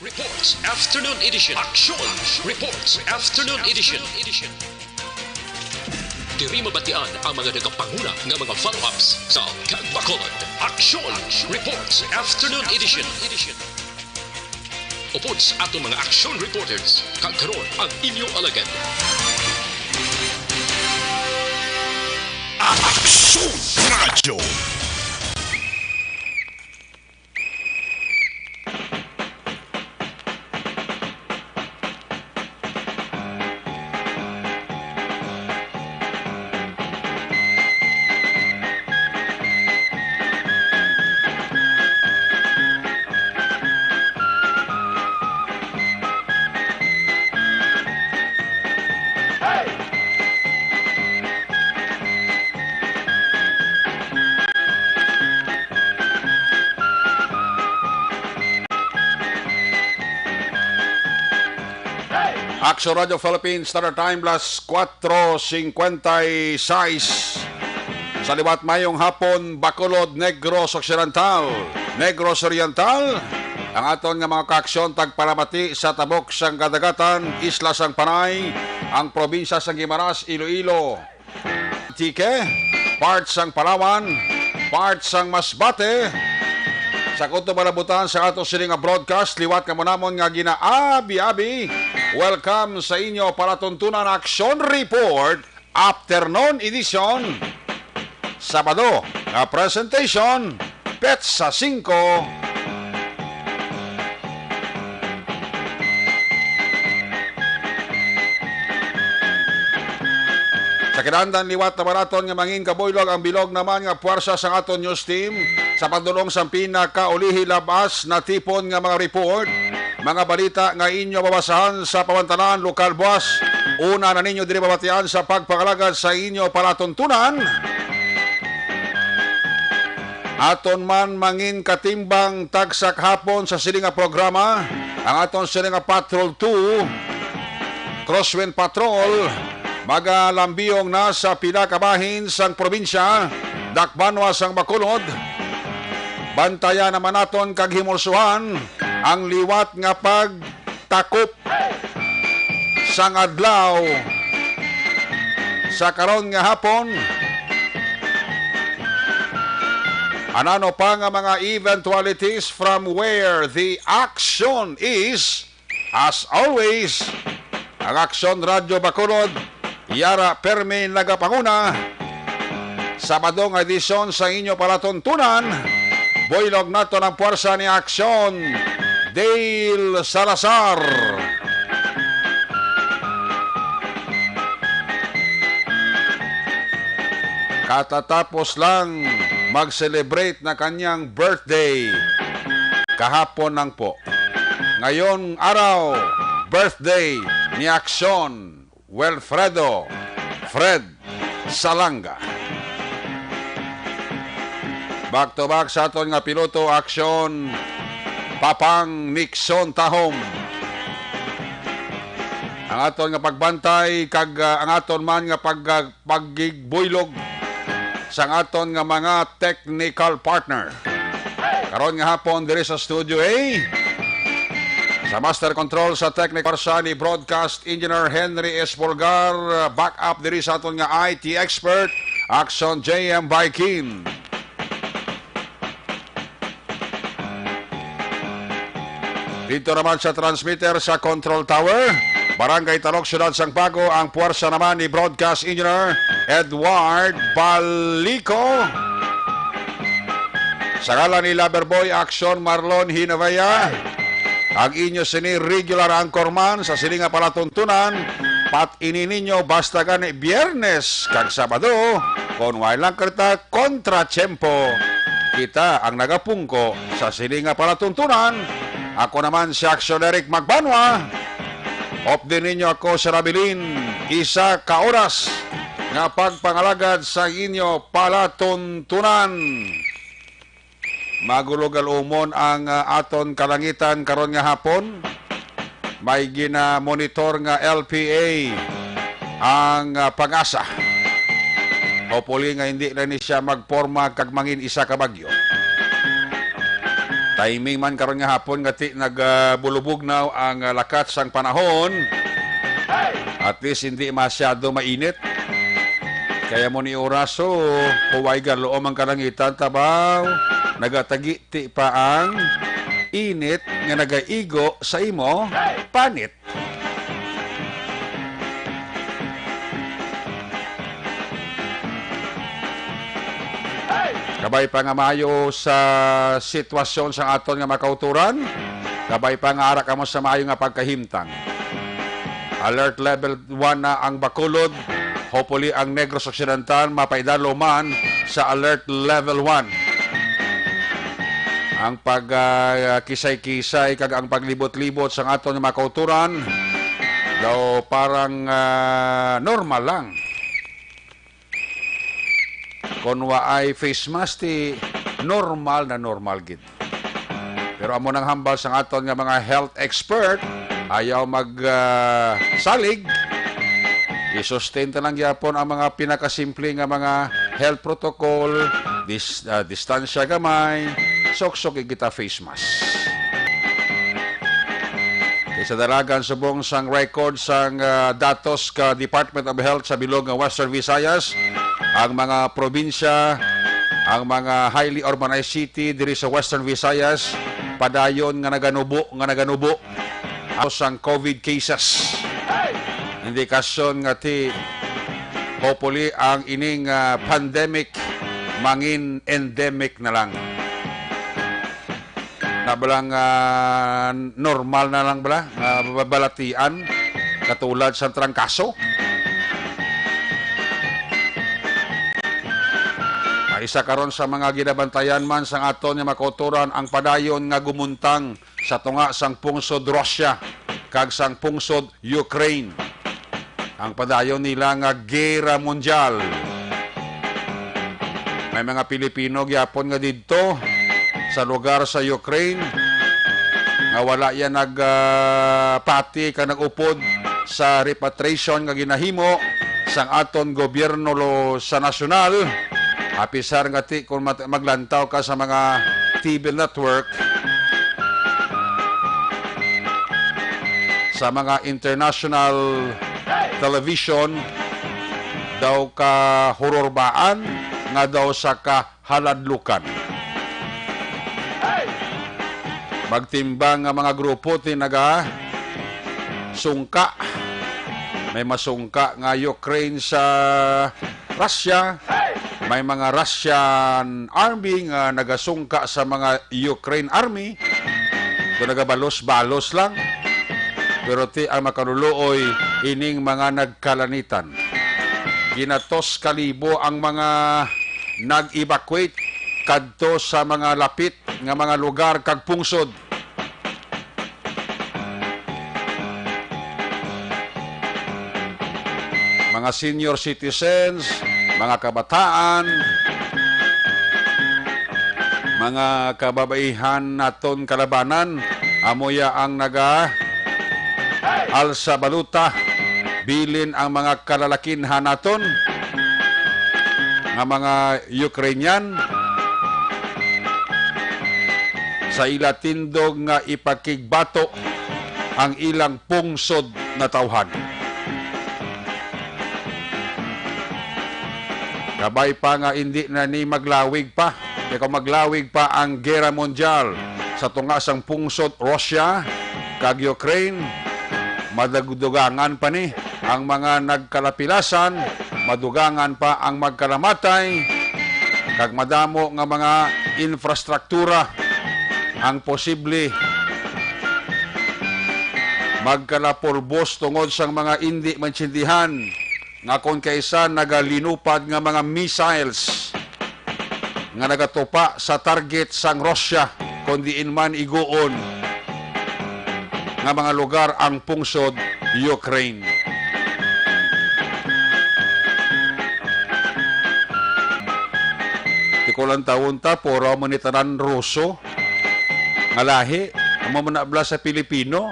Reports Afternoon Edition. Action Reports Afternoon Edition. Diri mabatian ang mga nagapanguna nga mga follow-ups sa Kag Bacolod. Action Reports Afternoon Edition. Upots ato mga action reporters kag karon ang inyong alagad. Action Radio. Action Radio Philippines, Standard Time, plus 4:56. Sa liwat mayong hapon, Bacolod, Negros Occidental, Negros Oriental, ang aton nga mga kaaksyon tagpalamati sa tabok sang kadagatan, isla sang Panay, ang probinsya sang Guimaras, Iloilo, Tike, parts sang Palawan, parts sang Masbate, sa kuto malabutan sa ato siling nga broadcast, liwat ka mo namon nga ginaabi-abi. Welcome sa inyo para tuntunan Action Report Afternoon Edition. Sabado nga presentation, Petsa 5. Sa kinahanglan liwat na maraton nga mangin kabuylog ang bilog naman nga puwersa sa aton news team sa pagdulong sa pinakaulihi labas na tipon nga mga report, mga balita nga inyo babasahan sa pamantanan lokal boss. Una na ninyo diri babatian sa pagpangalagad sa inyo palatuntunan. Aton man mangin katimbang tagsak hapon sa silinga programa, ang aton silinga Patrol 2, Crosswind Patrol, magalambiyong na sa pinakabahin sang probinsya, Dakbanwa sang Bacolod. Bantaya naman naton kag himulsuhan ang liwat nga pagtakop sang adlaw sa karon nga hapon. Anano pa nga mga eventualities from where the action is, as always, ang Action Radio Bacolod, Yara Perme nagapanguna. Sabado nga edisyon sa inyo palatuntunan, buylog nato ng puwersa ni Action Dale Salazar. Katatapos lang mag-celebrate na kanyang birthday kahapon lang po. Ngayon araw, birthday ni Action Wilfredo Fred Salanga. Back to back sa aton nga piloto, Action Papang Nixon Tahom. Ang aton nga pagbantay kag ang aton man nga pagigbuylog sa aton nga mga technical partner. Karon nga hapon diri sa Studio A, sa Master Control sa Technical Parsa ni Broadcast Engineer Henry S. Polgar, back up diri sa aton nga IT expert, Action JM Baikin. Dito naman sa transmitter sa Control Tower, Barangay Talok, Syudad Sangpago, ang puwersa naman ni Broadcast Engineer Edward Balico. Sa ngalan ni Loverboy Action Marlon Hinavaya, ang inyo sini regular anchorman sa silinga palatuntunan, pat ini ninyo basta gani Biyernes kag Sabado, kung walang kerta kontratiempo, kita ang nagapungko sa silinga palatuntunan. Ako naman si Action Eric Magbanwa. Op din ninyo ako sa Rabilin, isa ka oras nga pagpangalagad sa inyo palatuntunan. Magulugal umon ang aton kalangitan karon nga hapon. May gina-monitor nga LPA ang pag-asa. Hopefully nga hindi na ni siya magporma kag mangin isa ka bagyo. Timing man karon nga hapon nga nagbulubugnaw ang lakat sang panahon. At least hindi masyado mainit. Kaya mo ni oraso, huway galoom ang kalangitan tabaw. Nagatagiti pa ang init nga nagaigo sa imo panit. Kabay pa nga maayo sa sitwasyon sa aton nga makauturan. Kabay pa nga ara kamo sa maayo nga pagkahimtang. Alert level 1 na ang Bacolod. Hopefully ang Negros Occidental mapaidalo man sa alert level 1. Ang pagkisay-kisay kag ang paglibot-libot sa aton nga makauturan daw parang normal lang. Kung waay face mask, normal na normal gid. Pero amo nang hambal sa aton nga mga health expert, ayaw magsalig. I-sustain lang gyapon ang mga pinakasimple nga mga health protocol, distansya gamay, sok-sok kita face mask. Sa dalagan subong sang record sang datos ka Department of Health sa bilog ng Western Visayas, ang mga probinsya, ang mga highly urbanized city diri sa Western Visayas padayon nga naganubo sang COVID cases. Indikasyon nga ti hopefully ang ining pandemic mangin endemic na lang. Nabalang normal na lang bala babalatian katulad sa trangkaso. Isa karon sa mga ginabantayan man sa aton nga makauturan ang padayon nga gumuntang sa tunga sang pungsod Russia kag sang pungsod Ukraine. Ang padayon nila nga gera mundial. May mga Pilipino gyapon nga didto sa lugar sa Ukraine nga wala yan nagpati ka nagupod sa repatriation nga ginahimo sang aton gobyerno sa nasyonal. Apisar nga ti kung maglantaw ka sa mga TV network, sa mga international television, daw ka hurorbaan nga daw sa kahaladlukan. Magtimbang nga mga grupo tinaga sungka. May masungka nga Ukraine sa Russia. May mga Russian army nga nagasungka sa mga Ukraine army. Ito nagabalos-balos lang. Pero ti ang makaluluoy ining mga nagkalanitan. Ginatos kalibo ang mga nag-evacuate kadto sa mga lapit nga mga lugar kag pungsod. Mga senior citizens, mga kabataan, mga kababaihan naton kalabanan, amoya ang alsa baluta, bilin ang mga kalalakinhan naton, nga mga Ukrainian, sa ila tindog nga ipakigbato ang ilang pungsod na tawhan. Kabay pa nga hindi na ni maglawig pa. Kaya kung maglawig pa ang gera mondial sa tunga sang pungsod Russia kag Ukraine, madagdugangan pa ni ang mga nagkalapilasan, madugangan pa ang magkalamatay, kag madamo nga mga infrastruktura ang posible magkalapurbos tungod sang mga hindi maintindihan nga kung kaysa nagalinupad nga mga missiles nga nagatupa sa target sang Russia kundi man iguon nga mga lugar ang pungsod Ukraine. Tikulang taon ta, puro manitanan Ruso nga lahi, ang mamanabla sa Pilipino.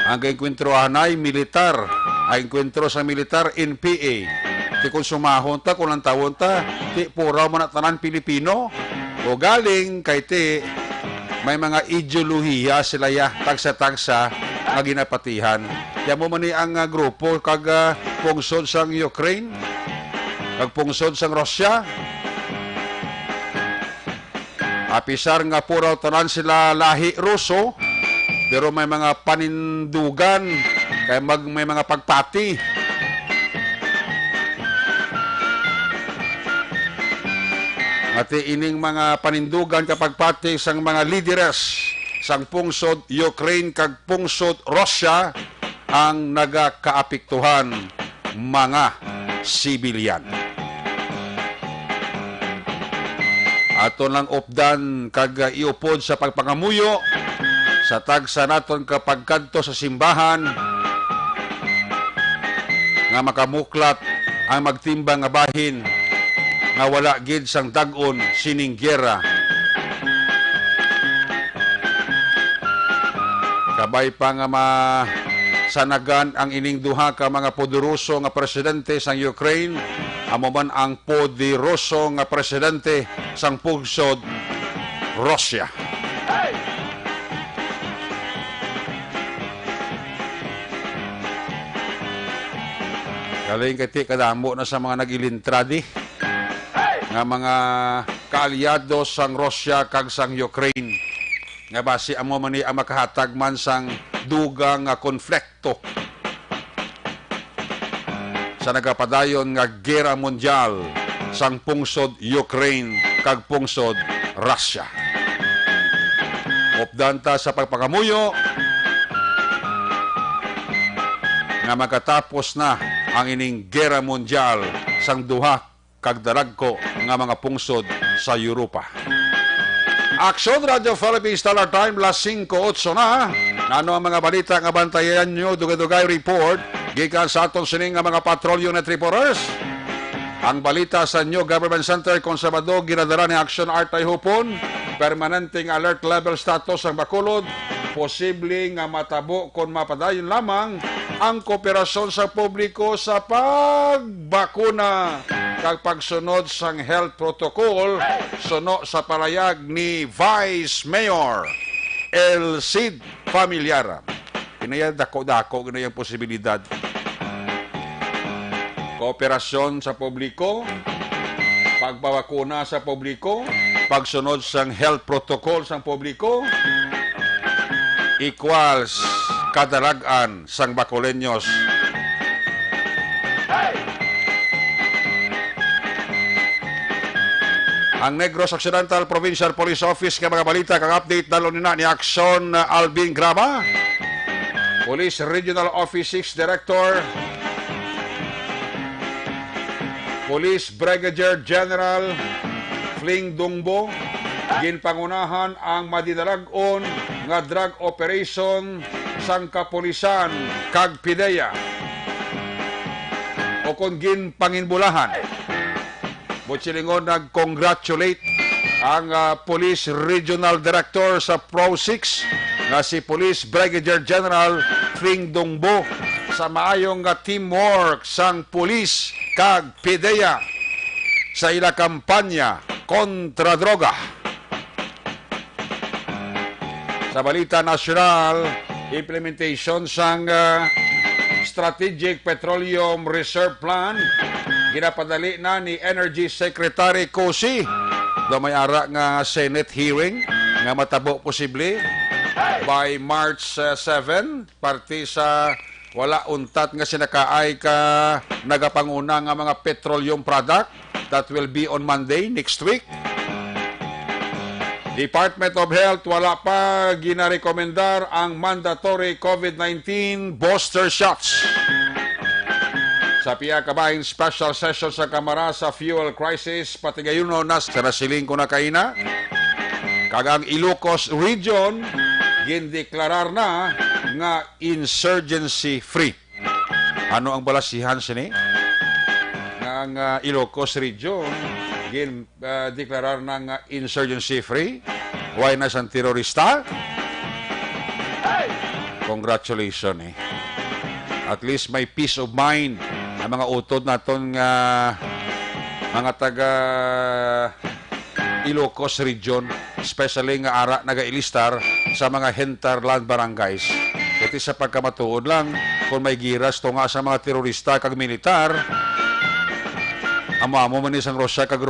Ang enkwentruhan ay militar, ang enkwentro sa militar NPA. Ti kung sumahon ta, kulang taon ta, ti puro manatanan Pilipino. O galing kay ti may mga ideolohiya sila tagsa-tagsa nga ginapatihan. Kaya mo man ang grupo kag pungsod sang Ukraine, kag pungsod sang Russia. Apisar nga puraw tanan sila lahi Ruso, pero may mga panindugan, kaya may mga pagpati. At ining mga panindugan kapag pati sang mga lideres sang pungsod Ukraine kag pungsod Russia ang nagakaapektuhan mga sibilyan. Aton lang updan kag iupod sa pagpangamuyo sa tagsa naton kapag kadto sa simbahan nga makamuklat ang magtimbang nga bahin nga wala gid sang dag-on sining giyera. Kabay pa nga masanagan ang ining duha ka mga poderoso nga presidente sang Ukraine, amo man ang poderoso nga presidente sang pungsod Russia. Galing kati kadamo na sa mga nagilintradi nga mga kaalyado sang Russia kag sang Ukraine nga basi amo man ni ang makahatag man sang dugang nga konflikto sa nagapadayon nga gera mundial sang pungsod Ukraine kag pungsod Russia. Updanta sa pagpakamuyo nga makatapos na ang ining gera mundial sang duha kag daragko nga mga pungsod sa Europa. Aksyon Radio Philippines Stellar Time, las 5:08 na. Ano ang mga balita nga bantayan nyo, dugay-dugay report, gikan sa aton sining nga mga patrolyo net reporters. Ang balita sa New Government Center kung Sabado, ginadala ni Action Art ay hupon, permanenteng alert level status ang Bacolod, posible nga matabo kung mapadayon lamang ang kooperasyon sa publiko sa pagbakuna kag pagsunod sang health protocol suno sa palayag ni Vice Mayor El Cid Familiara. Kinaya dako-dako kinayang posibilidad. Kooperasyon sa publiko, pagbabakuna sa publiko, pagsunod sang health protocol sang publiko, equals kadalagan sang Bacoleños. Ang Negros Occidental Provincial Police Office nga mga balita kang update dalo nina ni Action Alvin Graba, Police Regional Office 6 Director, Police Brigadier General Fling Dungbo, ginpangunahan ang madidalagon nga drug operation sang kapulisan kag PIDEA o kung ginpanginbulahan. Butsilingon nag-congratulate ang Police Regional Director sa Pro 6 na si Police Brigadier General Fling Dungbo sa maayong teamwork sang pulis kag PIDEA sa ila kampanya kontra droga. Sa balita nasyonal, implementation sang Strategic Petroleum Reserve Plan ginapadali na ni Energy Secretary Cosi do may ara nga Senate hearing nga matabo posible by March 7 parte sa wala untat nga sinakaay ka nagapanguna nga mga petroleum product that will be on Monday next week. Department of Health wala pa ginarekomendar ang mandatory COVID-19 booster shots. Sa piya kabahin special session sa Kamara sa fuel crisis, pati gayuno na sa nasiling ko na kaina. Kagang Ilocos Region, gindeklarar na nga insurgency free. Ano ang balasihan sini? Nga Ilocos Region, gindeklarar na nga insurgency free. Why na sang terorista? Congratulations At least may peace of mind ang mga utod naton nga mga taga Ilocos Region, especially nga ara nagailistar sa mga hinterland barangays. Iti sa pagkamatuod lang, kung may giras to nga sa mga terorista kag militar, amo man isang Russia kag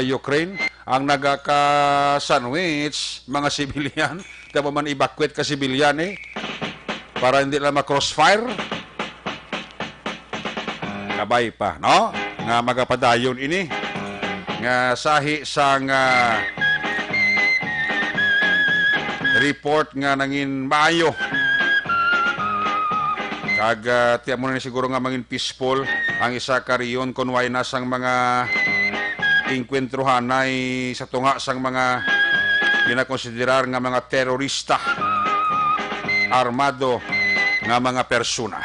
Ukraine, ang nagaka-sandwich mga sibilyan, kaya man evacuate ka sibilyan para hindi lang ma-crossfire. Kabay pa, no? Nga magapadayon ini. Nga sahi sang report nga nangin maayo. Kag tiya mo na siguro nga mangin peaceful ang isa kariyon kung way na sang mga inkwentruhan ay sa tunga sang mga ginakonsiderar nga mga terorista armado nga mga persona.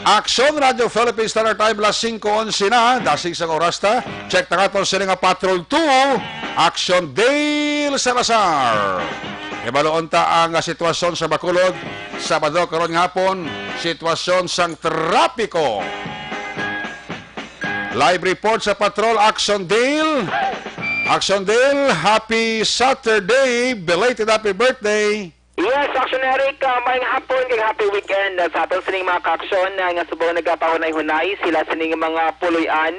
Action Radio Philippines Standard Time las 5:11 na, dasig sa oras ta. Check na nga sila nga Patrol 2, Action Dale Salazar. Ibaloon ta ang sitwasyon sa Bacolod, Sabado karon nga hapon, sitwasyon sang trapiko. Live report sa Patrol, Action Dale. Action Dale, happy Saturday, belated happy birthday. Yes, Action Eric, maayong hapon, kay happy weekend sa atong sining mga ka-aksyon nga subaw nagapahunay-hunay sila sining mga puloy-an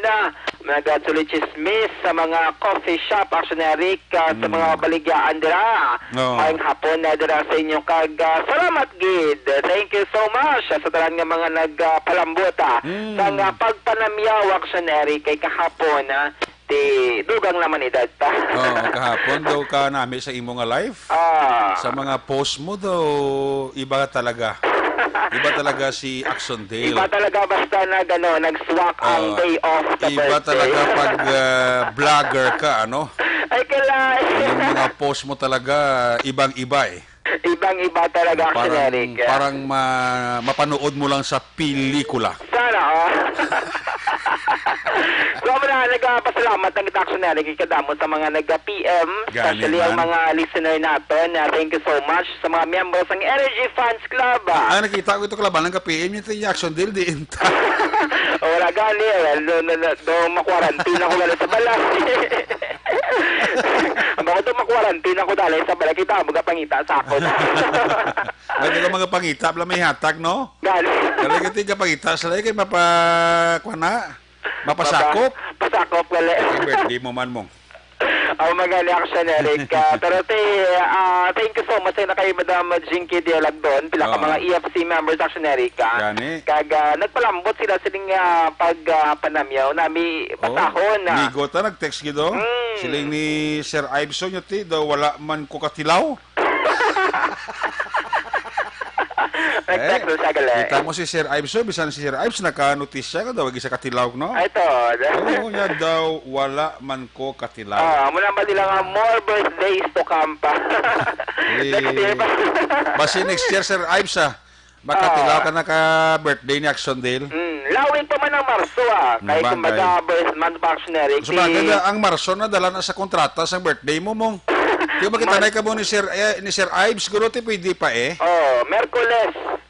nagatuloy chismis sa mga coffee shop, Action Eric, sa mga baligyaan dira. Maayong hapon na dira sa inyo kag salamat gid. Thank you so much sa tanan nga mga nagpalambot sa pagpanamyaw, Action Eric, kay kahapon dugang naman edad pa. Kahapon daw ka namin sa imo nga live. Sa mga post mo daw, iba talaga. Iba talaga si Action Dale. Iba talaga basta nag-swak ang day off sa birthday. Iba talaga pag vlogger ka, ano? Ay, kalay. Yung mga post mo talaga, ibang-iba Ibang-iba talaga, Action Eric. Parang mapanood mo lang sa pelikula. Sana, So, nagpasalamat ng Action Eric ikadamo sa mga nag-PM, especially ang mga listener natin. Thank you so much sa mga members ng Energy Fans Club. Nakita ko ito kalaban ng PM yung Action Deal din. Wala gani. Doon makwarantin ako dali sa balas. Bako doon makwarantin ako dali sa balas. Kita mga pangita sa ako. Hindi ka mga pangita, may hatag, no? Gani. Kali ka pangita, salay kayo mapasakop. Pasakop, gali. Happy birthday mo man mong. Magali Action Eric. Pero thank you so much na kay Madam Jinky Dialag doon. Pila ka mga EFC members, Action Eric. Kag nagpalambot sila siling pagpanamyaw. Nami patahon. Migo ta, nag-text gido. Siling ni Sir Iveson yun daw wala man ko katilaw. Kita mo si Sir Ives, bisan si Sir Ives naka-notisya ka daw, isa katilawg, no? Ito. Oo niya daw, wala man ko katilaw. Muna ba nila nga more birthdays to come pa? Next year ba? Basi next year, Sir Ives, makatilaw ka na ka-birthday ni Action Dale. Lawin pa man ang Marso, kahit kumbaga birth month pa, Action Eric. So, ang Marso na dala na sa kontrata sa birthday mo, mong. Kaya magkitanay ka mo ni Sir Ives, siguro pwede pa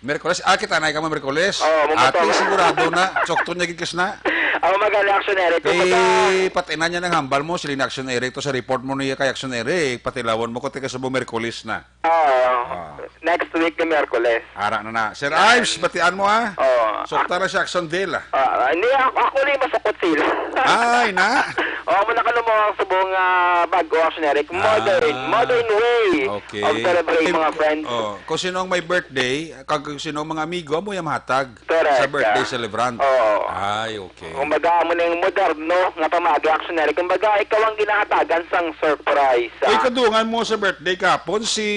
Merkules. Kitanay ka mo Merkules. Ate, sigurado na. Tsokto niya gikas na. Magali Action Eric. Patinan niya ng hambal mo, silin Action Eric, to sa report mo niya kay Action Eric, patilawan mo ko, tika sa Merkules na. Next week na Merkules. Ara na. Sir Ives, batian mo Sokta na si Action Dale Hindi, ako na yung masukot sila. Ay, na? Muna ka mo ang subong bago, Action Eric. Modern way of celebrating mga friends. Kung sino ang may birthday, kung sino ang mga amigo, mo yung hatag sa birthday celebrant. Ay, okay. Kumbaga mo na yung moderno nga pamagi, Action Eric. Kumbaga, ikaw ang ginahatagan sang surprise. Uy, kadungan mo sa birthday kapon si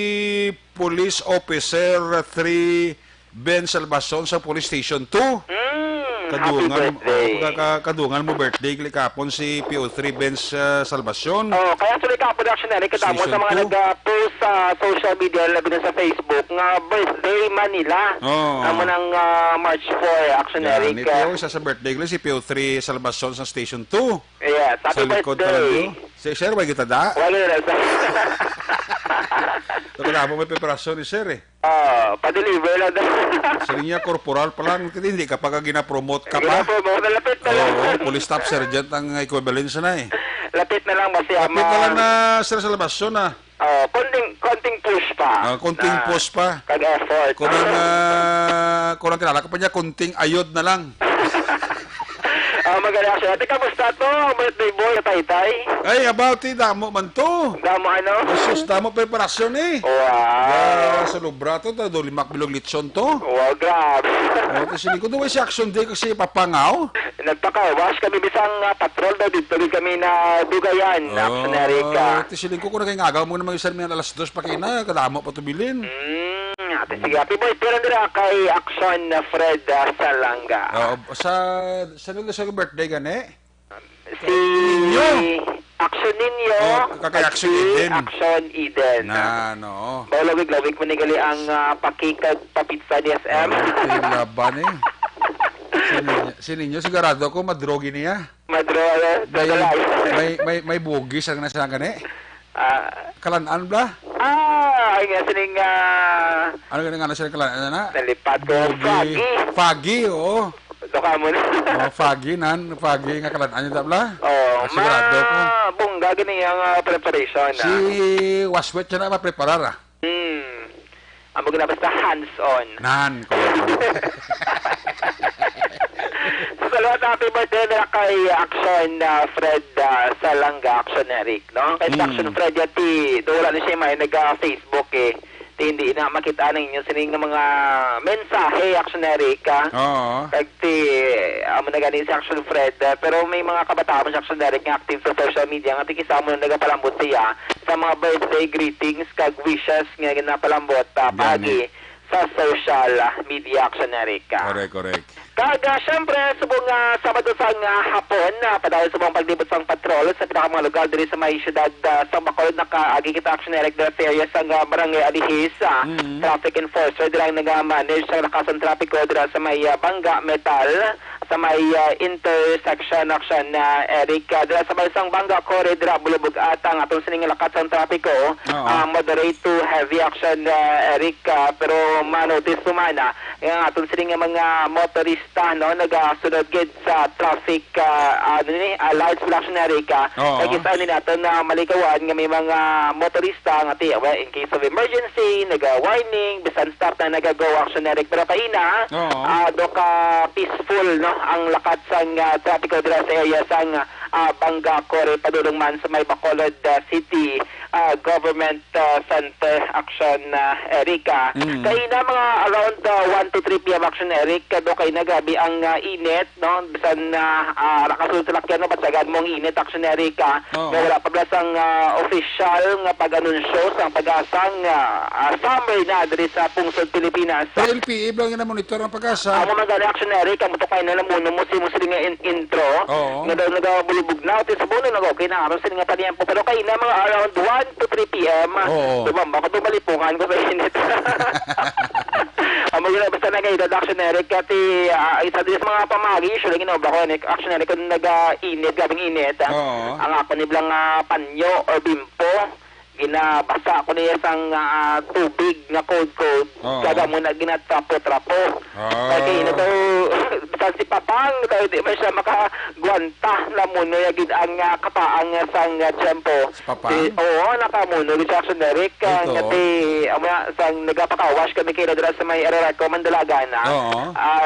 Police Officer 3 Ben Salvacion sa Police Station 2. Kadungan mo birthday kapon si PO3 Benz Salvacion. Kaya tuloy kapon, Action Eric, kadamo sa mga nag-post sa social media, labi na sa Facebook, nga birthday Manila. Amo ng March 4, Action Eric. Nito, isa sa birthday ko si PO3 Salvacion sa Station 2. Yes, happy birthday. Sir, may kita da? Wala na. Wala mo may preparasyon ni Sir pa-deliver lang. Sa linya corporal pa lang, hindi ka pag gina-promote ka pa. Gina-promote, nalapit na lang. Police staff sergeant ang equivalence na Lapit na lang ba siya? Kapit na lang na sir sa labasyon na. Konting push pa. Konting push pa. Kag-effort. Kurang kilala ka pa niya, kunting ayod na lang. Magaling siya. Ate, kamusta to? Ang birthday boy, Taytay? Ay, about it, damo man to. Damo ano? Jesus, damo preparasyon eh. Wow. Sa lubra to, limak bilog litson to. Wow, grabe. Tapos hindi ko doon si action day kasi papangaw. Nagpaka-wash kami bisang patrol daw dito. Kami na dugayan. Actionary ka. Tapos hindi ko kung nagingagaw mo naman isang minsan alas 2 pa kina, kadamo pa to bilin. Ate, sige, happy boy. Pero nila kay Action Fred Salanga. Sa nila sa birthday gani? Si Action Ninyo. Kay Action Eden. Action Eden. Na, no. Lawig-lawig mo nigali ang pakikag papitsa ni SM. Laban eh. Sininyo, sigurado ko madrogi niya. May bugis ang nasa gani? Kalanaan ba? Ay nga sining ano nga na siya kalanaan na? nalipat ko. Fagi, oo. Ito ka mo na. Fagi nga kalanaan niya tabla. Sigurado ko. Bungga gini ang preparation. Si Waswet siya na mapreparar. Amo gina basta hands-on. Nan. Salamat, happy birthday na kay Action Fred Salanga, Action Eric, no? Kay Action Fred yati, wala na siya may nag-Facebook eh. Hindi na makita ninyo sining mga mensahe, Action Eric, Oo. Kagti, amo na ganin si Action Fred, pero may mga kabataan si Action Eric nga active sa social media, nga tikisamo na nagapalambot siya sa mga birthday greetings, kag wishes nga ginapalambot pagi sa social media, Action Eric. Correct. Kaga, syempre, subong Sabado sang hapon, padayon subong paglibot sang patrol sa pinaka mga lugar diri sa may syudad sa Bacolod, nakaagi kita Action Eric diri sa area sang barangay Alihis. Traffic enforcer diri nag-manage sa lakasan trapiko diri sa may Bangga Metal, sa may intersection Action Eric diri sa may sang Bangga Core diri bulubog atang atong sining lakasan trapiko, moderate to heavy Action Eric, pero manotice sumana ang atong sining mga motorista nagasunod gid sa traffic lights Action Eric. Nakita ni natin na malikawan nga may mga motorista nga in case of emergency naga-warning bisan start na nagagaw Action Eric, pero paina do ka peaceful ang lakat sang trapiko dira sa area sang Bangga Core padulong man sa may Bacolod City Government Center Action Eric. Kay na mga around 1 to 3 p.m. Action Eric do kay nagabi ang init, no, bisan nakasunod sa lakyan no batsagan mong init Action Eric. Wala pa blasang official nga pag-anunsyo sa pag-asang summer na diri sa pungsod Pilipinas. LPA lang nga monitor ang pag-asa. Amo man gali Action Eric ang mutukay na lamuno mo si nga intro nga daw nagabulubog na sa buno nag-okay na aron sila nga paniyempo, pero kay na mga around 1 to 3 p.m. Dumamba ko dumalipungan ko sa init. Amo gina basta nag-edad Action Eric kati isa din sa mga pamagi usually ginobra ko Action Eric kung nag-init, gabing init. Ang ako niblang panyo or bimpo ginabasa ko niya sang tubig nga cold kada mo na ginatrapo-trapo kaya na daw si Papang tayo di man siya makagwanta lamuno yagid ang kapaang sang tiyempo nakamuno ni Action Eric ngati sang nagapakawash kami kay dira sa may Araraco Mandalagan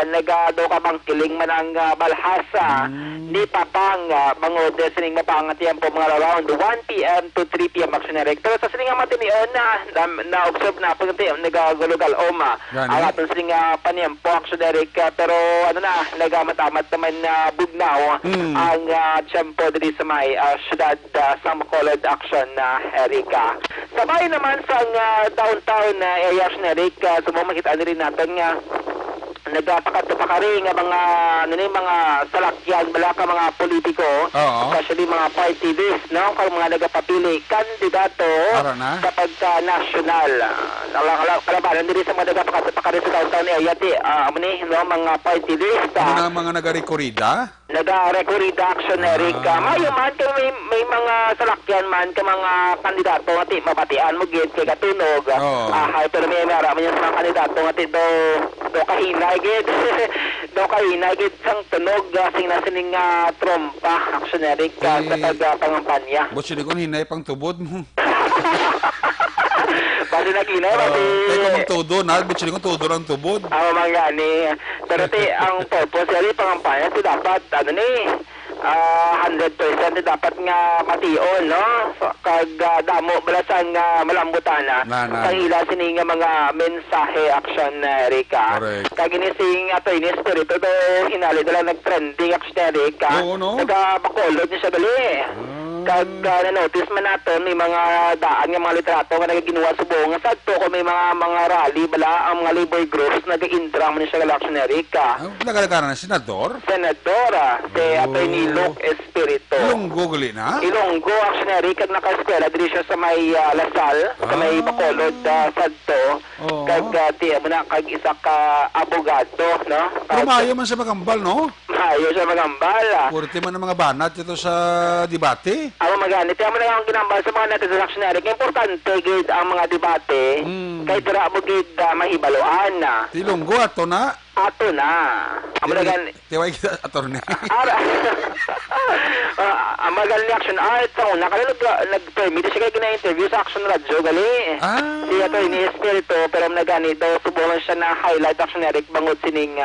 nagadaw ka bang kiling man ang balhasa ni Papang bangod sining mapangat tiyempo mga around 1 p.m. to 3 p.m. Action Eric. Pero sa sininga matinion na-observe na po kasi nagagulugal ang atong sininga paniyempo Action Eric, pero nagamatamat naman na bugnaw ang tiyempo diri sa may syudad sa Bacolod Action Eric. Sabay naman sa downtown area Action Eric, makita rin natin nga nagpakari nga mga salakyan bala ka mga politiko, especially mga party list, no, kung mga nagapapili kandidato kapag national kalabanan diri sa mga nagpakari sa downtown area mga party list mga nagarekorida Action Eric. Mayo man kay may mga salakyan man ka mga kandidato nga mapatian mo gid kay katunog pero may mara man yung mga kandidato nga do do kahinagid. Do kahinagid sang tunog sing nasining trompa actionary sa pagpangampanya. Ba't sila kung hinay pang tubod mo? Basi naginay, basi... Teka mong todo na, ba't sila kung todo ng tubod? Mga gani. Pero ang purpose yari pangampanya, dapat, 100% dapat nga mation, no? Kag damo balasang malambutana. Kag ila sini nga mga mensahe action Rika. Kag inising ato ini spirito do hinali dala nag-trending action Rika. Nagabakolod niya siya gali. Kag na-notice man nato may mga daan nga mga literato nga nagaginuwa subong nga sadto ko may mga rally bala ang mga labor groups nag-indra man siya gali action Rika. Nagalagara na senador? Senadora, si Atty. Luke Espiritu. Ilonggo gali na? Ilonggo, actually, kag naka-eskwela, diri siya sa may Lasal, sa may Bacolod, sadto. Kag, kag isa ka abogado, no? Lumayo man sa magambal, no? Mayo siya magambal. Purti man ang mga banat ito sa debate. Ako maganit. Kaya mo na yung ginambal sa mga netizen actionary. Importante, gid, ang mga debate, kay dira mo gid mahibaloan na. Ilonggo, ato na? Ato na. Ang magagan... Tiway kita, attorney. Ang magagan ni Action Art, sa una, kaya nag-permit siya kayo gina-interview sa Action Radio, gali. Si Atty. Espiritu, pero naganito, subukan siya na highlight Action Eric, bangod sining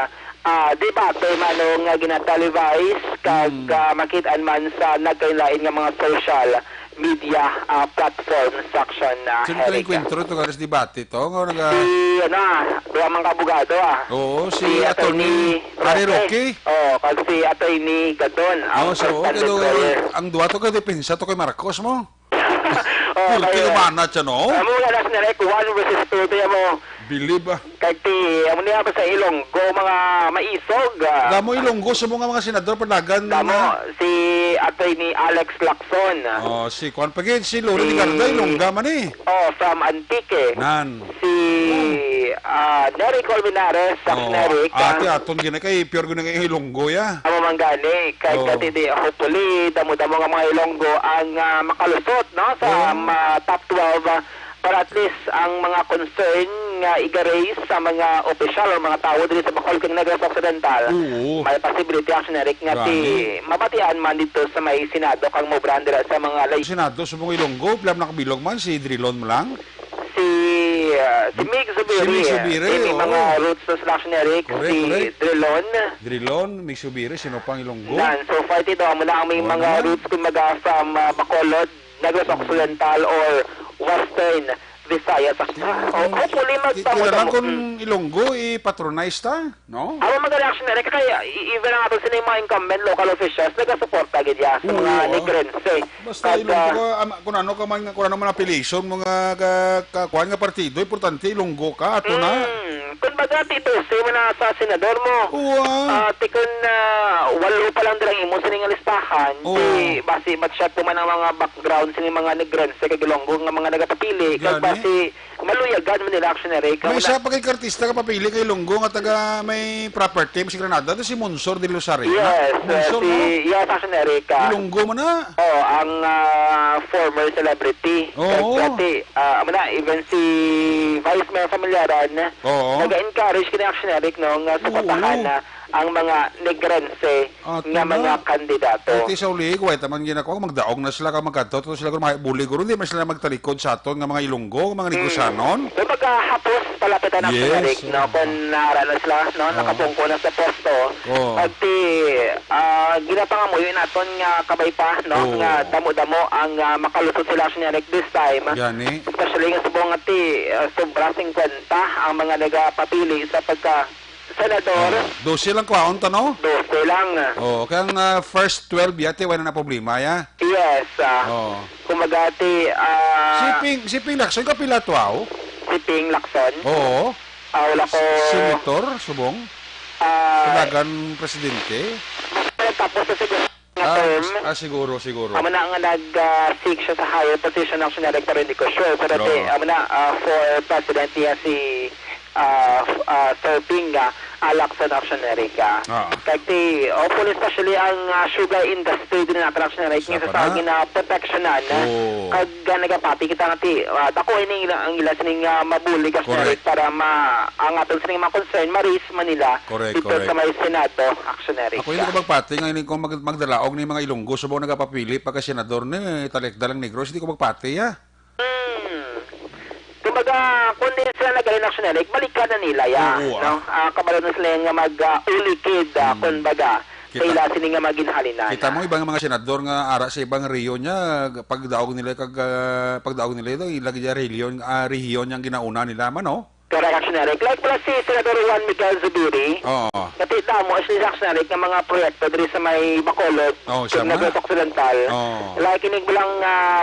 debate manong ginatelevize, kag makitaan man sa nagkainlain nga mga social media platform section na Sino ka yung kwentro ito karas debate ito? Si, dua mga abogado Oo, si Atty. Harry Roque. Kag si Atty. Gadon. Ang dua to ka depensa to kay Marcos mo? Pulti lumanat siya, no? Amo nga nas nila, 1 versus 2, kaya mo, Believe kag amo niya ba sa Ilonggo, mga maisog. Damo Ilonggo sa mga senador panagan. Damo, si Atty. Alex Lacson. Si Juan Pagin, si Lolo ni Garda, Ilongga man eh. From Antique. Nan. Si Nery Colmenares, Nery. Ate, aton gina kay, pure gina kay Ilonggo ya. Amo man gani, kay katidi, hopefully, damo-damo nga mga Ilonggo ang makalusot, no? Sa top 12 para at least ang mga concern nga i-raise sa mga opisyal o mga tao dito sa Bacol kang Negros Occidental, may possibility action Eric nga mabatian man dito sa may Senado kang mobrandera sa mga lay. Senado sa mga Ilonggo, plam nakabilog man, si Drilon mo lang? Si Mig Zubiri. Si mga roots sa action Eric, si Drilon. Mig Zubiri, sino pang Ilonggo? So far dito, muna ang may mga roots kumaga from Bacolod, Negros Occidental or Western Visayas. Hopefully kailangan kung Ilonggo i-patronize ta, no? Ako mag-reaction na rin, kaya even ang ato sila yung mga incumbent local officials, nag-support agad ya sa mga Negrense. Basta Ilonggo ka, kung ano man affiliation, mga kakuhan nga partido, importante Ilonggo ka, ato na. Kung baga, Tito, mo na sa senador mo. Tikon na 8 pa lang dirang imo sa nga listahan. Basi, matshot po man ang mga background sa mga Negrense, kay Ilonggo, nga mga nagapapili. Kag basi, maluyagan mo nila action Eric. May isa pa kay kartista ka papili kay Ilonggo nga taga may property si Granada, si Monsor de Losari. Yes, yes, action Eric. Ilonggo mo na. Ang former celebrity. Even si Vice Mayor Familiaran, nag-encourage kini action Eric no nga supportahan ang mga Negrense nga mga kandidato. Iti sa uli, kuwait naman ginako, magdaog na sila ka magkanto, ito sila kung makibuli ko, hindi man sila magtalikod sa aton nga mga Ilonggo, mga Negresanon. Kung maghapos, palapitan ang Eric, no, kung naaralan sila, no, nakapungko na sa posto, pagti, ginapangamuyo naton nga kabay pa, no, nga damo-damo ang makalusot sila siya Eric this time. Especially nga sa buong sobra 50 ang mga nagapapili sa senador. 12 lang kwaon to, no? 12 lang. Kaya ang first 12 yate, wala na problema, ya? Yes. Kumagati, Si Ping Lacson, kapila to, Si Ping Lacson? Oo. Wala ko... Senator, subong? Talagang presidente? Tapos na siguro term. Siguro. Amo na nga nag-seek siya sa higher position ng Senado, pero hindi ko sure. Pero for president niya si Sir Ping, alak sa Action Erica. Kagti, hopefully especially ang sugar industry din natin Action Erica nga sa proteksyonan. Kag nagapati kita ngati, dako ini ang ila sining mabulig Action Erica para ang aton sining mga concern maris Manila dito sa may Senado Action Erica. Ako hindi ko magpati nga ini ko magdalaog ni mga Ilonggo subo nagapapili pagka senador ni Talikdalang Negros hindi ko magpati Kumbaga, kung din sila nag-alin Action Eric, balikan na nila no? Kabalo na sila nga mag-ulikid, kumbaga, sa ila sila nga maginhalinan. Kita mo ibang mga senador nga ara sa ibang riyo niya, pagdaog nila ito, ilagay niya rehiyon niyang ginauna nila man, no? Correct, Action Eric. Like pala si Senador Juan Miguel Zubiri, katita mo, actually Action Eric, ng mga proyekto diri sa may Bacolod, sa Negros Occidental. Like inig bilang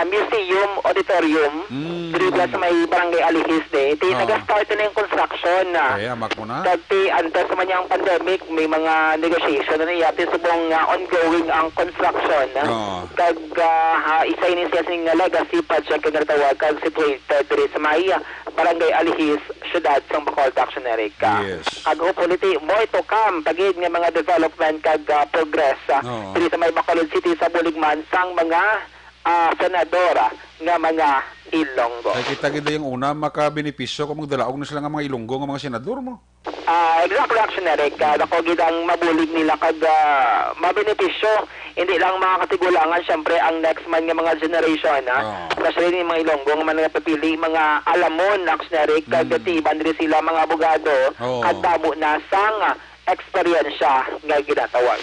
museum, auditorium, diri sa may Barangay Alihis de. Nag-start na yung construction. Amak mo na. Kagti, antes naman yung pandemic, may mga negotiation na niya. Subong ongoing ang construction. Kag isa ini siya sing legacy project kag natawag kag situated diri sa may Barangay Alihis, syudad sa Bacolod Action Erica. Kag hopefully mo ito pagid nga mga development kag progress diri sa may Bacolod City sa Buligman sang mga senadora nga mga Ilonggo. Ay kita gid yung una makabenepisyo kung magdalaog na sila nga mga Ilonggo nga mga senador mo. Exactly, Action Erica. Dako gid ang mabulig nila kag mabenepisyo hindi lang mga katigulangan, syempre ang next man nga mga generation especially ni mga Ilonggo nga mga napapili mga alamon Action Erica kagtiban diri sila mga abogado at damo na sang eksperyensya nga ginatawag.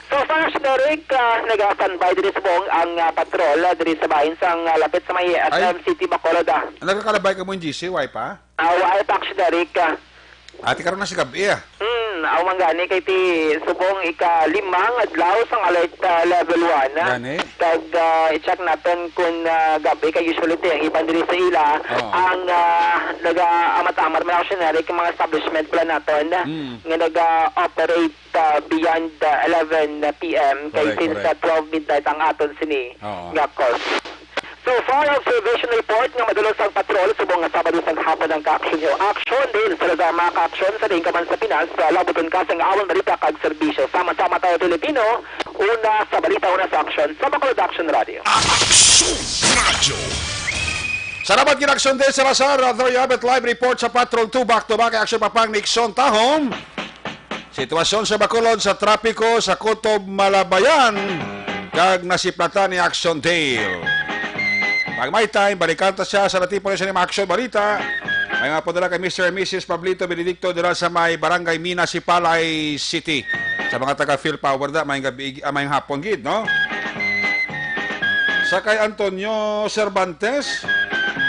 So far, Eric, nag-standby diri sa buong ang patrol diri sa bahin sang lapit sa may SM City Bacolod. Nagkakalabay ka mo yung GC, why pa? Why pa, Action Eric? Ati karon na si gabi Aw manggani kay ti subong ika-5 adlaw sang alert level 1. Kag i-check natin kung gabi kay usually ang iban diri sa ila ang naga-amat-amat man Action Eric mga establishment plan naton nga naga-operate beyond 11 PM kay since 12 midnight ang aton sini nga course. So far, observation report nga madalos ang patrol subong nga Sabado sa hapon ang ka-action nyo. Action din sa mga ka-action sa rin kaman sa Pinas labuton ka sa awang balita kag serbisyo. Sama-sama tayo Pilipino, una sa balita, una sa action sa Bacolod Action Radio. Action Radio! Salamat kin-action din sa Lazar. There you have it, live report sa Patrol 2 back-to-back action papang Nixon Tahom. Sitwasyon sa Bacolod sa trapiko sa Kutob Malabayan kag nasiplatan ni Action Dale. Pag may time, balikan ta siya sa natipon siya ni Action Balita. May nga po dala kay Mr. and Mrs. Pablito Benedicto dala sa may Barangay Mina, Sipalay City. Sa mga taga-Phil Power da, may hapon gid, no? Sakay Antonio Cervantes,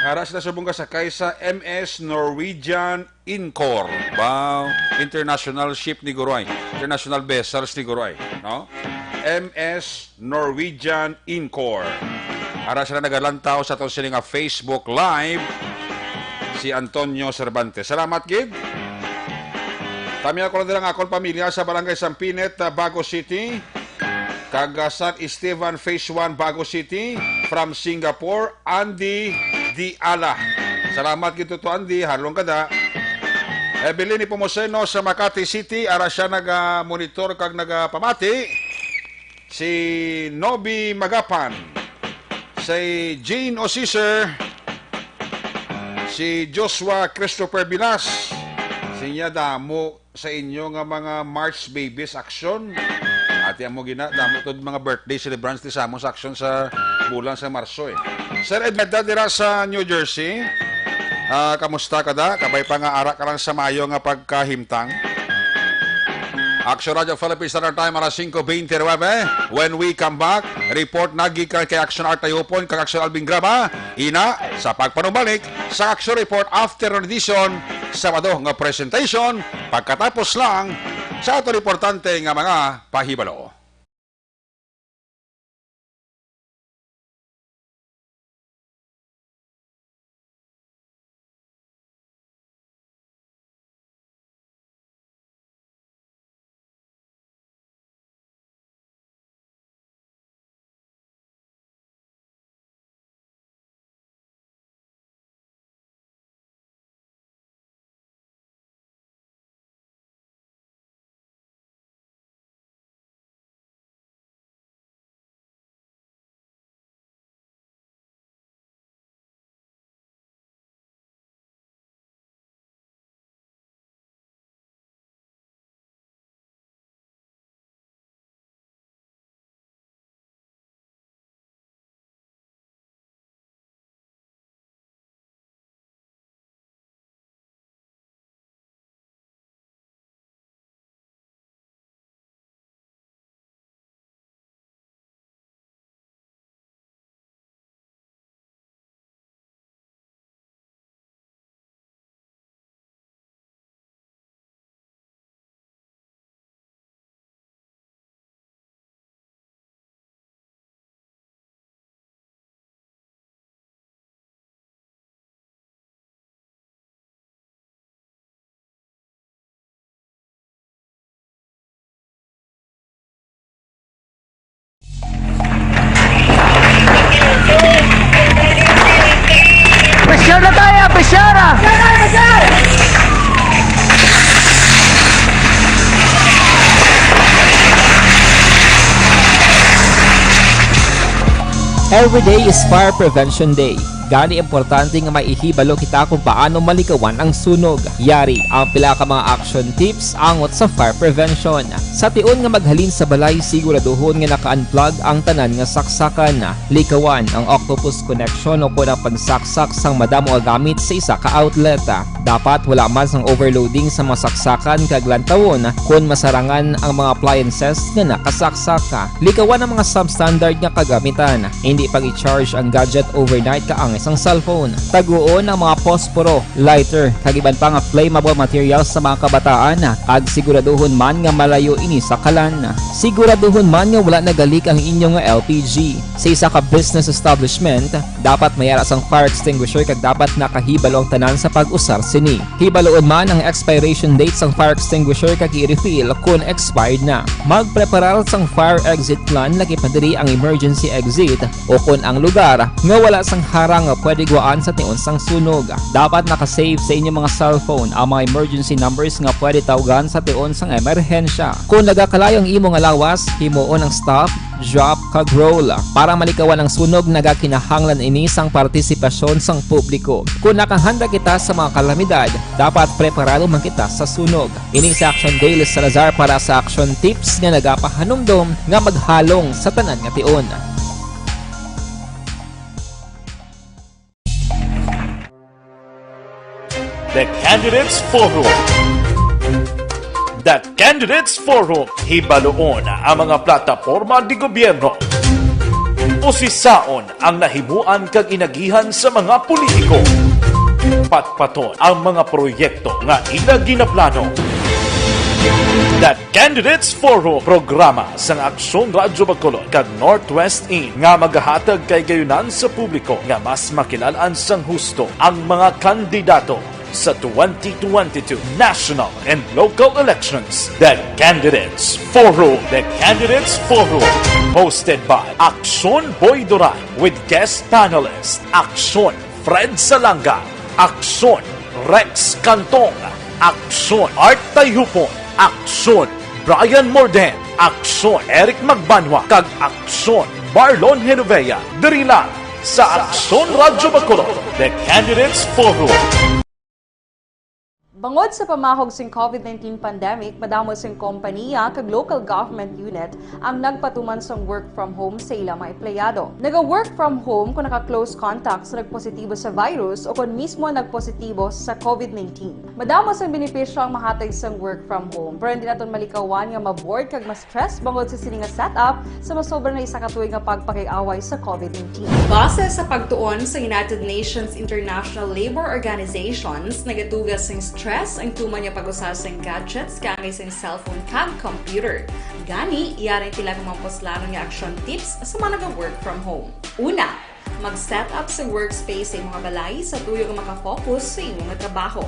ara sila subong kasakay sa MS Norwegian Incor. Wow, International Ship ni Guroy. International Vessels ni Guroy, no? MS Norwegian Incor. Ara sila nagalantaw sa itong siling Facebook Live si Antonio Cervantes. Salamat, Gid. Kami ako lang akong pamilya sa Barangay Sampinet, Bago City. Kaga San Esteban, Phase 1, Bago City. From Singapore, Andy Diala. Salamat, Gid to Andy. Harlong kada. Evelyn Pomoseno sa Makati City. Ara siya nag-monitor kag nagpamati. Si Nobi Magapan. Si Jane Osiser, si Joshua Christopher Bilas, sinya damo sa inyo nga mga March Babies Action. At yan mo damo to mga birthday celebrants ti Samos Action sa bulan sa Marso. Sir Edmeda dira sa New Jersey. Kamusta ka da? Kabay pa nga ara ka lang sa Mayo nga pagkahimtang. Action Radio Philippines Standard Time alas 5:29. When we come back, report nagikan kay Action Art Tayopon kag Action Alvin Graba ina sa pagpanumbalik sa Action Report afternoon edition Sabado nga presentation pagkatapos lang sa ato importante nga mga pahibalo. Every day is Fire Prevention Day. Gani importante nga maihibalo kita kung paano malikawan ang sunog. Yari ang pila ka mga action tips angot sa fire prevention. Sa tion nga maghalin sa balay, siguraduhon nga naka-unplug ang tanan nga saksakan. Likawan ang octopus connection o kung ang pagsaksak sang madamo nga gamit sa isa ka outlet. Dapat wala man sang overloading sa mga saksakan kag lantawon kung masarangan ang mga appliances nga nakasaksaka. Likawan ang mga substandard nga kagamitan. Hindi pag i-charge ang gadget overnight kaang isang cellphone. Taguon ang mga posporo, lighter, kag iban pa nga flammable materials sa mga kabataan kag siguraduhon man nga malayo ini sa kalan. Siguraduhon man nga wala nagalik ang inyong nga LPG. Sa isa ka business establishment, dapat mayara sang fire extinguisher kag dapat nakahibalo ang tanan sa pag-usar sini. Hibaloon man ang expiration date sang fire extinguisher kag i-refill kung expired na. Magpreparar sang fire exit plan lagi pa diri ang emergency exit o kung ang lugar nga wala sang harang nga pwede guwaan sa tion sang sunog. Dapat nakasave sa inyong mga cellphone ang mga emergency numbers nga pwede tawagan sa tion sang emerhensya. Kung nagakalayo ang imo nga lawas, himuon ang stop, drop, kag roll. Para malikawan ang sunog, nagakinahanglan ini sang partisipasyon sang publiko. Kung nakahanda kita sa mga kalamidad, dapat preparado man kita sa sunog. Ini sa Action Daily Salazar para sa action tips nga nagapahanumdom nga maghalong sa tanan nga tion. The Candidates Forum. The Candidates Forum, hibaloon ang mga plataporma di gobyerno. Usisaon ang nahimuan kag inagihan sa mga politiko. Patpaton ang mga proyekto nga ila ginaplano. The Candidates Forum, programa sang Aksyon Radyo Bacolod kag Northwest In nga magahatag kay gayunan sa publiko nga mas makilalaan sang husto ang mga kandidato sa 2022 national and local elections. The Candidates Forum. The Candidates Forum. Hosted by Aksyon Boy Duran with guest panelists Aksyon Fred Salanga, Aksyon Rex Cantong, Aksyon Art Tayhupon, Aksyon Brian Morden, Aksyon Eric Magbanwa, kag Aksyon Marlon Genovea. Diri lang sa Aksyon Radyo Bacolod. The Candidates Forum. Bangod sa pamahog sing COVID-19 pandemic, madamo sing kompanya kag local government unit ang nagpatuman sang work from home sa ilang mga empleyado. Naga-work from home kung naka-close contact sa nagpositibo sa virus o kung mismo nagpositibo sa COVID-19. Madamo sang benepisyo ang mahatag sang work from home, pero hindi naton malikawan nga maboard kag ma-stress bangod sa sini nga setup sa masobra na isa ka tuig nga pagpakiaway sa COVID-19. Base sa pagtuon sa United Nations International Labour Organizations, nagatugas sing stress ang tuman niya pag-usar sa gadgets kangay sa cellphone kag computer. Gani, iyaring tila ng mga poslano nga action tips sa mga nag-work from home. Una, mag-set up sa workspace sa mga balay sa tuyo nga makafocus sa imong trabaho.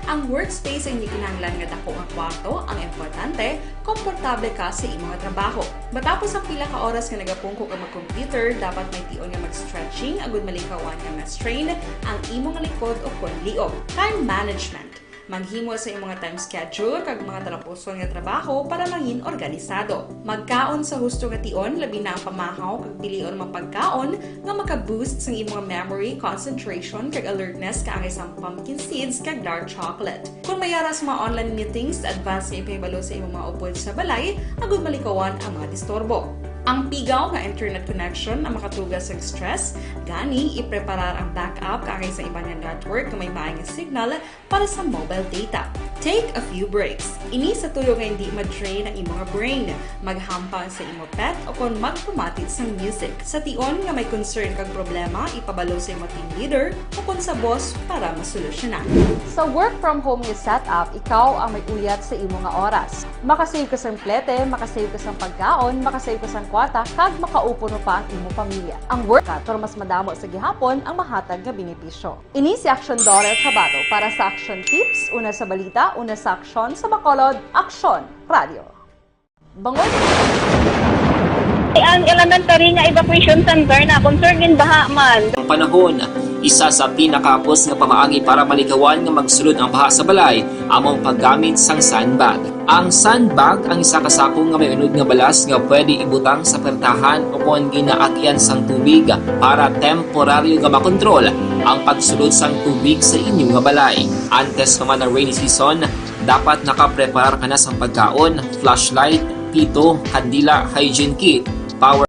Ang workspace ay hindi kinahanglan nga dako ang kwarto, ang importante, komportable ka sa imong trabaho. Matapos ang pila ka oras nga nagapungko ka mag-computer, dapat may tion nga mag-stretching agud malikawan nga ma-strain ang imong likod o kon liog. Time management. Maghimo sa imong time schedule kag mga talapuson nga trabaho para mangin organisado. Magkaon sa husto nga tion, labi na ang pamahaw kag pilion mapagkaon nga maka-boost sa imong memory, concentration kag alertness kaangay sa pumpkin seeds kag dark chocolate. Kung mayaras mga online meetings, advance na ipahibalo sa imong mga upod sa balay, agud malikawan ang mga disturbo. Ang pigaw nga internet connection ang makatugas ng stress, gani ipreparar ang backup kaangay sa ibang network na may maayong signal para sa mobile data. Take a few breaks. Ini sa tuyo nga hindi ma-drain ang imong brain. Maghampang sa imong pet o kung magpumatid sa music. Sa tion nga may concern kag problema, ipabalo sa imong team leader o kung sa boss para masolusyonan. Sa work from home nga setup, ikaw ang may uyat sa imong nga oras. Makasave ka sa plete, makasave ka sa pagkaon, makasave ka sa kwarta, kag makaupo no pa ang imong pamilya. Ang work pero mas madamo sa gihapon ang mahatag nga benepisyo. Ini si Action Daughter Cabato para sa Action Tips, una sa balita, una sa aksyon sa Bacolod, Aksyon Radio. Bangod. Ang elementary nga evacuation center na concern in baha man. Ang panahon Isa sa pinakapos nga pamaagi para maligawan nga magsulod ang baha sa balay among paggamit sang sandbag. Ang sandbag ang isa ka sako nga may unod nga balas nga pwede ibutang sa pertahan o kung ginaagyan sang tubig para temporaryo nga makontrol ang pagsulod sang tubig sa inyong nga balay. Antes pa man ang rainy season, dapat nakaprepare ka na sa pagkaon, flashlight, pito, kandila, hygiene kit, power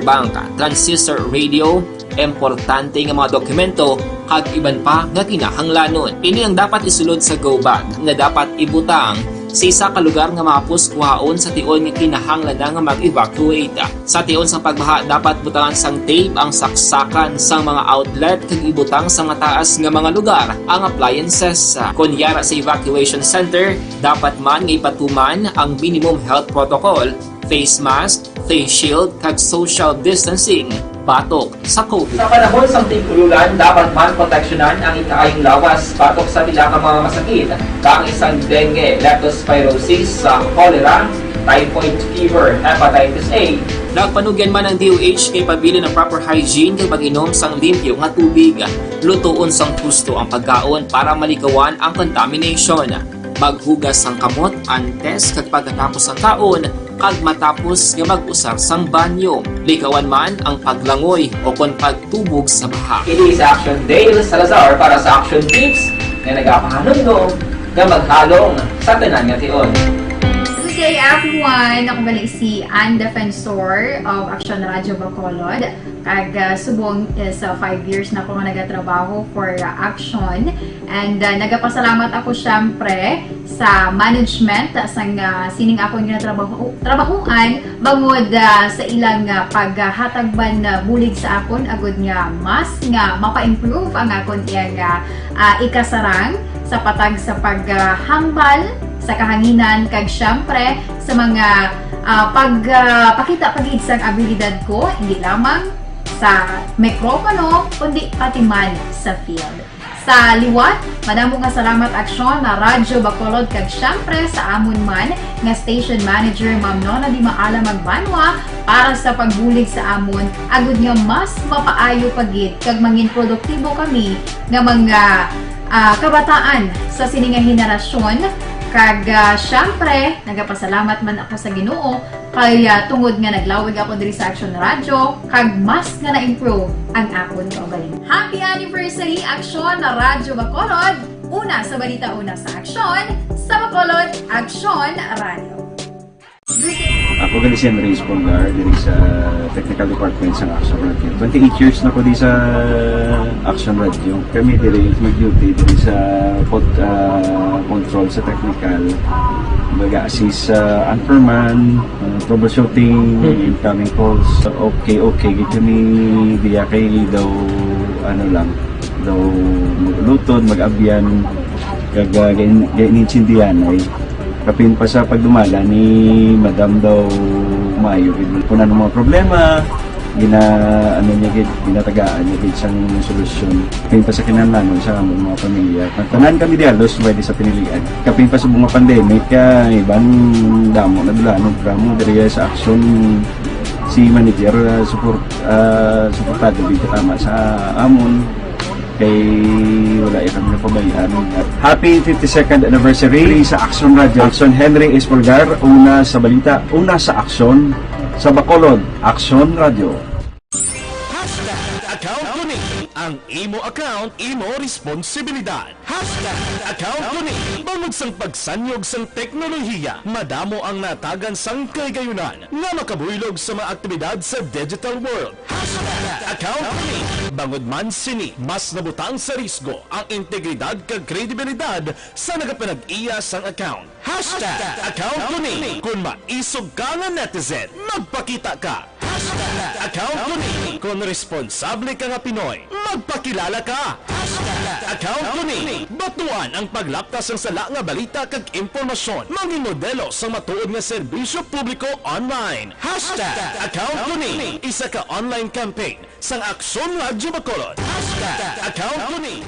bank, transistor radio, importante nga mga dokumento kag iban pa nga kinahanglanon. Ini ang dapat isulod sa go bag nga dapat ibutang sa isa ka lugar nga mapus kuhaon sa tion nga kinahanglan nga mag-evacuate. Sa tion sa pagbaha dapat butangan sang tape ang saksakan sang mga outlet kag ibutang sa mataas nga mga lugar ang appliances. Kunyara sa evacuation center, dapat man nga ipatuman ang minimum health protocol, face mask, face shield kag social distancing batok sa COVID. Sa panahon sa tigululan, dapat man proteksyonan ang ikaayong lawas batok sa pila ka mga masakit, kang isang dengue, leptospirosis, cholera, typhoid fever, hepatitis A. Nagpanugyan man ang DOH kay pabili ng proper hygiene kay pag-inom sang limpyo nga tubig. Lutuon sang husto ang pagkaon para malikawan ang contamination. Maghugas sang kamot antes kag pagkatapos ang kaon kag matapos nga mag-usar sang banyo. Likawan man ang paglangoy o kon pagtubog sa baha. It is Action Dale Salazar para sa Action Tips nga nagapahanungnog nga maghalong sa tanan nga tion. Good day everyone! Ako balik si Ann Defensor of Action Radio Bacolod. Kag subong is 5 years na ako nga nagatrabaho for Action. And nagapasalamat ako syempre sa management sang sining ako nga trabahuan bangod sa ilang paghatagban na bulig sa akon agud nga mas nga mapa-improve ang akon iyang ikasarang sa patag sa paghambal sa kahanginan kag syempre sa mga pagpakita pagid sang abilidad ko hindi lamang sa mikropono kundi pati man sa field. Sa liwat, madamo nga salamat Aksyon na Radyo Bacolod kag syempre sa amon man nga station manager Ma'am Nona Di Maala Magbanwa para sa pagbulig sa amon agud nga mas mapaayo pagid kag mangin produktibo kami nga mga kabataan sa sining nga henerasyon. Kag syempre, nagapasalamat man ako sa Ginoo kay tungod nga naglawig ako diri sa Action Radio kag mas nga na-improve ang akon kaugalingon. Happy anniversary Action na Radyo Bacolod! Una sa balita, una sa Action, sa Bacolod, Action Radio. Ako gali si Henry Espolgar diri sa Technical Department sa Action Radio. 28 years na ko di sa Action Radio. Kami diri mag-duty diri sa control sa technical. Mag-assist sa anchorman, troubleshooting, incoming calls. Okay, gito ni diya kay daw daw maglutod, mag-abyan, kag ganinsindihan ay kapin pa sa pagdumala ni Madam daw Mayo kung ano mga problema ginatagaan niya isang solusyon kapin pa sa kinahanglan sa among mga pamilya tanan kami di halos pwede sa pinilian kapin pa sa mga pandemic ibang damo na dulanon programo diri sa Action si manager suportado dito tama sa amon kay wala kami napabayaan. Happy 52nd anniversary sa Action Radio. Action Henry Espolgar, una sa balita, una sa Action, sa Bacolod, Action Radio. Account ko ni ang imo account, imo responsibilidad. Account ko ni bangod sang pagsanyog sang teknolohiya, madamo ang natagan sang kagayunan nga makabuylog sa mga aktibidad sa digital world. Account ko ni bangod man sini mas nabutang sa risgo ang integridad kag kredibilidad sa nagapinag-iya sang account. Account ko ni kung maisog ka nga netizen, magpakita ka. Account ko ni kung responsable ka nga Pinoy, magpakilala ka. Account ko ni batuan ang paglaptas ng sala nga balita kag impormasyon, mangin modelo sa matuod nga serbisyo publiko online. Account ko ni isa ka online campaign sang Aksyon Radio Bacolod. Account ko ni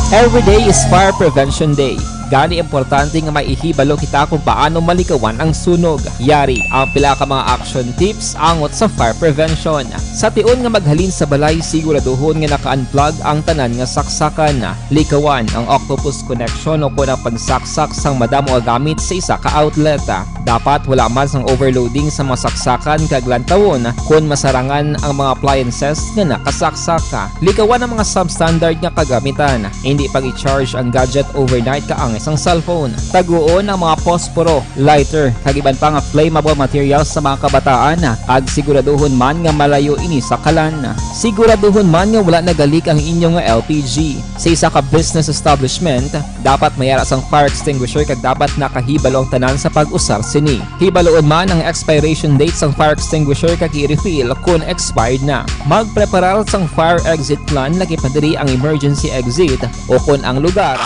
Every day is Fire Prevention Day. Gani importante nga maihibalo kita kung paano malikawan ang sunog. Yari ang pila ka mga action tips angot sa fire prevention. Sa tion nga maghalin sa balay, siguraduhon nga naka-unplug ang tanan nga saksakan. Likawan ang octopus connection o kung ang pagsaksak sang madamo gamit sa isa ka outlet. Dapat wala man sang overloading sa mga saksakan kag lantawon kung masarangan ang mga appliances nga nakasaksaka. Likawan ang mga substandard nga kagamitan. Hindi pag i-charge ang gadget overnight kaang isang cellphone. Taguon ang mga posporo, lighter, kag iban pa nga flammable materials sa mga kabataan. Ag siguraduhon man nga malayo ini sa kalan. Siguraduhon man nga wala nagalik ang inyong LPG. Sa isa ka business establishment, dapat mayara sang fire extinguisher kag dapat nakahibalo ang tanan sa pag-usar sini. Hibaloon man ang expiration date sang fire extinguisher kag i-refill kung expired na. Magpreparar sang fire exit plan lagi pa diri ang emergency exit o kung ang lugar.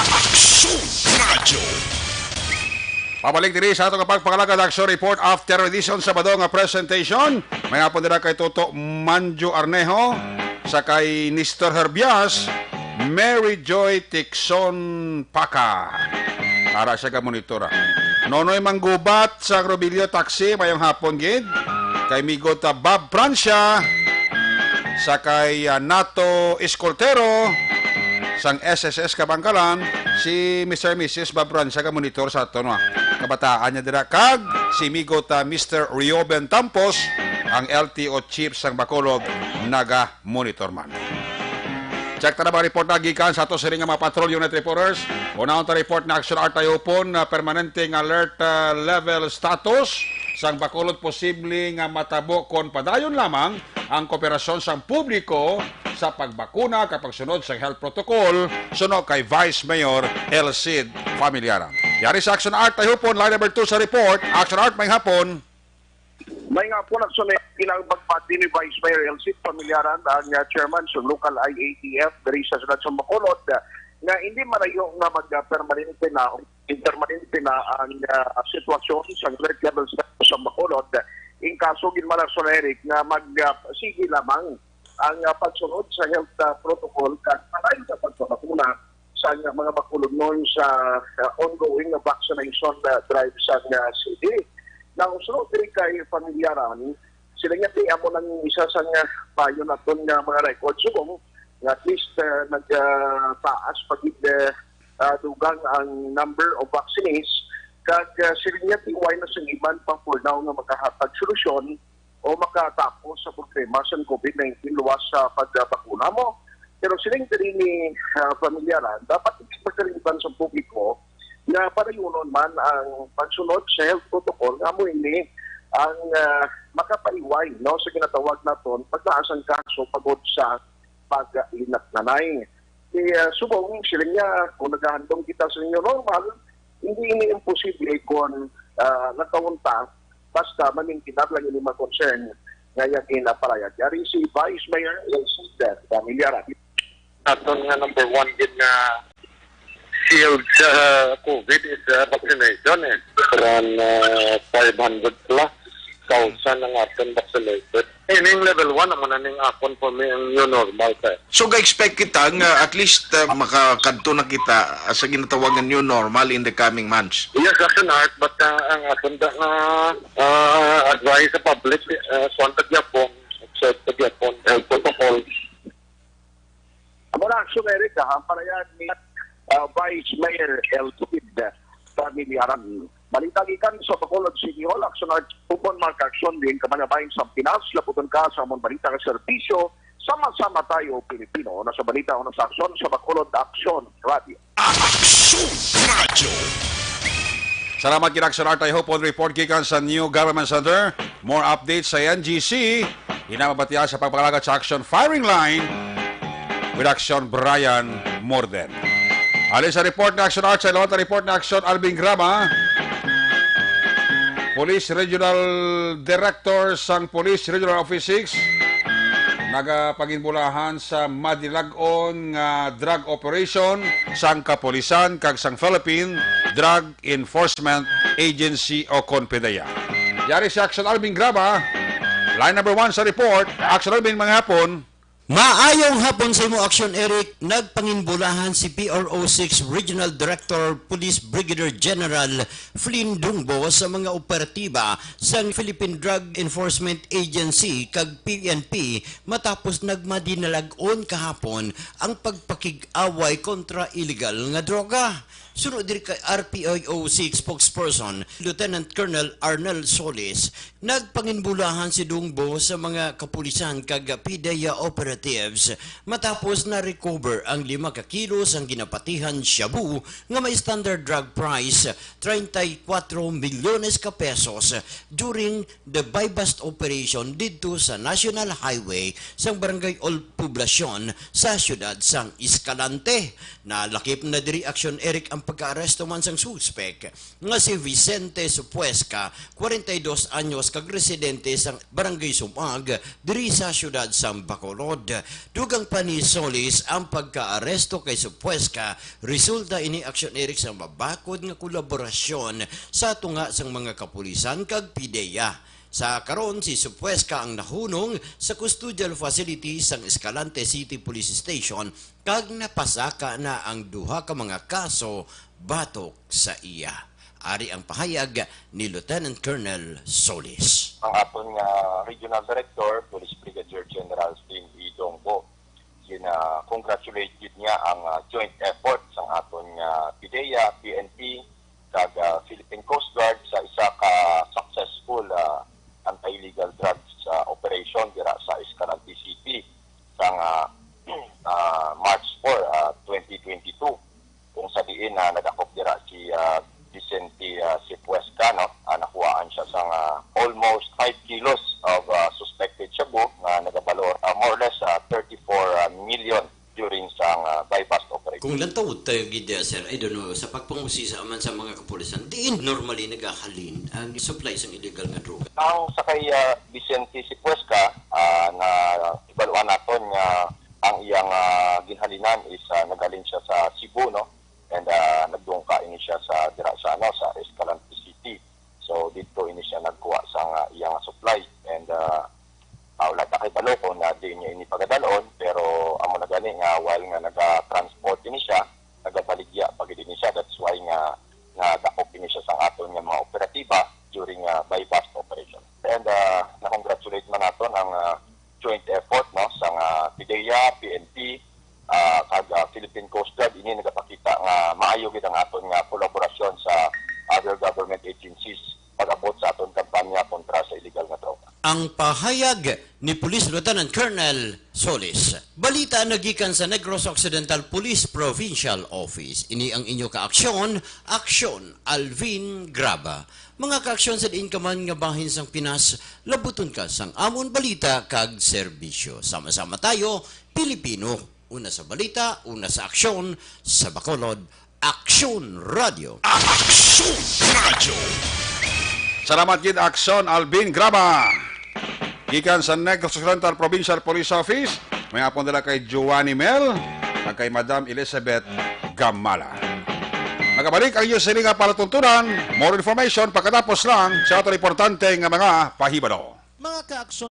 Pabalik diri sa atong pagpakalagad action report after edition Sabado nga presentation. May hapon dira kay Toto Manjo Arnejo sa kay Nestor Herbias, Mary Joy Tixon Paca. Para siya ka monitora. Nonoy Manggubat sa Robilio Taxi mayong hapon gid. Kay Migota Bob Francia sa kay Nato Escoltero sang SSS Kabangkalan, si Mr. Mrs. Bob Francia ka monitor sa ato no. Kabataan niya dira kag si Migota Mr. Rioben Tampos ang LTO chief sang Bacolod naga monitor man. Check ta na ba report na gikan sa ato siring nga mga patrol unit reporters. Una ta report na action art tayo upon na permanenteng alert level status sang Bacolod posible nga matabo kon padayon lamang ang kooperasyon sang publiko sa pagbakuna kapag sunod sa health protocol sunod kay Vice Mayor Elcid Familiaran. Yari sa Action Art tayo po, line number 2 sa report. Action Art, may hapon. May nga po nagsunod pinagbagpati ni Vice Mayor Elcid Familiaran ang chairman sa local IATF dari sa Sunod sa Bacolod na hindi marayo nga mag-permanente na ang sitwasyon sa alert level status sa Bacolod in kaso ginmalarson Eric na magsige lamang ang pagsunod sa health protocol kag malayo sa pagpapakuna sa mga Bacolod noon sa ongoing vaccination drive sa city. Nang sunod rin kay Familiaran, sila nga amo lang isa sa payo na ito nga mga records subong at least nagtaas pagid dugang ang number of vaccines kag sila nga tiway na sa iban pa for now nga makahatag solusyon o makatapos sa problema sa COVID-19 luwas sa pagbakuna mo. Pero siling din ni Familiaran, dapat ipagkaliban sa publiko na parayunon man ang pagsunod sa health protocol nga mo ini ang makapaiway no, sa ginatawag naton pagtaas ang kaso pagod sa pag-inaknanay. Subong siling nga kung naghahandong kita sa inyo normal, hindi ini imposible kung nakaunta basta maning kinablang ini mag-concern ngayon kinaparayag. Yari si Vice Mayor Elcid Familiaran. Aton nga number 1 din na shield sa COVID is vaccination eh. Around 500 plus thousand ang aton vaccinated. Ining level 1 naman na ning akon for me ang new normal ka. So ga-expect kita nga at least makakadto na kita sa ginatawagan new normal in the coming months. Yes, Action Art, but ang aton da nga advice sa public contact Japon, observe sa Japon, health protocol. Amo na action Eric ang parayan ni Vice Mayor Elcid Familiaran. Balita gikan sa Bacolod City Hall, Action Art upon Mark Action din kamanabayin sa Pinas, laputan ka sa among balita ka serbisyo, sama-sama tayo Pilipino. Nasa balita o nasa aksyon sa Bacolod Action Radio. Action Radio. Salamat kina Action Art tayo upon report gikan sa New Government Center. More updates sa NGC. Hinamabatiya sa pagpakalagat sa Action Firing Line with Action Brian Morden. Alin sa report na Action Art, sa ilawang report na Action Alvin Grama, Police Regional Director sang Police Regional Office 6, nagapaginbulahan sa madilag-on nga drug operation sang kapolisan kag sang Philippine Drug Enforcement Agency o CONPEDEA. Yari si Action Alvin Grama, line number 1 sa report. Action Alvin, mga hapon. Maayong hapon sa imo Aksyon Eric, nagpanginbulahan si PRO6 Regional Director Police Brigadier General Flynn Dungbo sa mga operatiba sa Philippine Drug Enforcement Agency kag PNP matapos nagmadinalag-on kahapon ang pagpakig-away kontra illegal nga droga. Sunod diri kay RPIO6 spokesperson Lieutenant Colonel Arnel Solis, nagpanginbulahan si Dungbo sa mga kapulisan kag PDEA operatives matapos na recover ang 5 kilos ang ginapatihan shabu nga may standard drug price 34 milyones ka pesos during the buy-bust operation didto sa National Highway sang Barangay Old Poblacion sa siyudad sang Escalante. Nalakip na diri Aksyon Eric ang pagka-aresto man sang suspek nga si Vicente Supuesca, 42 anyos kag residente sang Barangay Sumag diri sa siyudad sang Bacolod. Dugang pa ni Solis ang pagka-aresto kay Supuesca resulta ini Aksyon Eric sa mabakod nga kolaborasyon sa tunga sang mga kapulisan kag PDEA. Sa karon si Supuesca ang nahunong sa custodial facility sang Escalante City Police Station kag napasaka na ang duha ka mga kaso batok sa iya. Ari ang pahayag ni Lieutenant Colonel Solis. Ang aton nga Regional Director, Police Brigadier General Flynn Dungbo, congratulated niya ang joint effort sang aton nga PDEA, PNP, kag Philippine Coast Guard sa isa ka successful anti-illegal drugs operation dira sa Escalante City sang March 4, 2022 kung sa diin nadakop dira si Vicente Sipuesca, no? Nakuhaan siya sang almost 5 kilos of suspected shabu nga nagabalor more or less 34 million during sang buy-bust operation. Kung lantawod tayo gidya, sir, I don't know, sa pagpangusisa man sa mga kapulisan, diin normally nagahalin ang supply sang illegal nga droga. Ang sa kay Vicente Sipuesca na ibaluan naton nga ang iyang ginhalinan is nagaling siya sa Cebu, no? And nagdungka ini siya sa dira sa Escalante City. So dito ini siya nagkuha sang iyang supply and wala ta kay balo ko na di niya ini pagadalon pero amo na gani nga while nga naga-transport ini siya nagabaligya pag ini siya, that's why nga dakop ini siya sang aton nga mga operatiba during buy-bust operation. And na-congratulate man naton ang joint effort, no, sang PDEA, PNP, kag Philippine Coast Guard. Ini nagapakita nga maayo gid ang aton nga kolaborasyon sa other government agencies pag-abot sa aton kampanya kontra sa illegal nga droga. Ang pahayag ni Police Lieutenant Colonel Solis. Balita nagikan sa Negros Occidental Police Provincial Office. Ini ang inyo kaaksyon, Aksyon Alvin Graba. Mga kaaksyon sa diin ka man nga bahin sang Pinas, labuton ka sang amon balita kag serbisyo. Sama-sama tayo, Pilipino. Una sa balita, una sa aksyon, sa Bacolod, Aksyon Radio. Aksyon Radio! Salamat gid Aksyon Alvin Graba. Gikan sa Negros Occidental Provincial Police Office, may apon dala kay Giovanni Mel at kay Madam Elizabeth Gamala. Magabalik ang iyo sa nga palatuntunan. More information pagkatapos lang sa ato importante nga mga pahibalo. Mga kaaksyon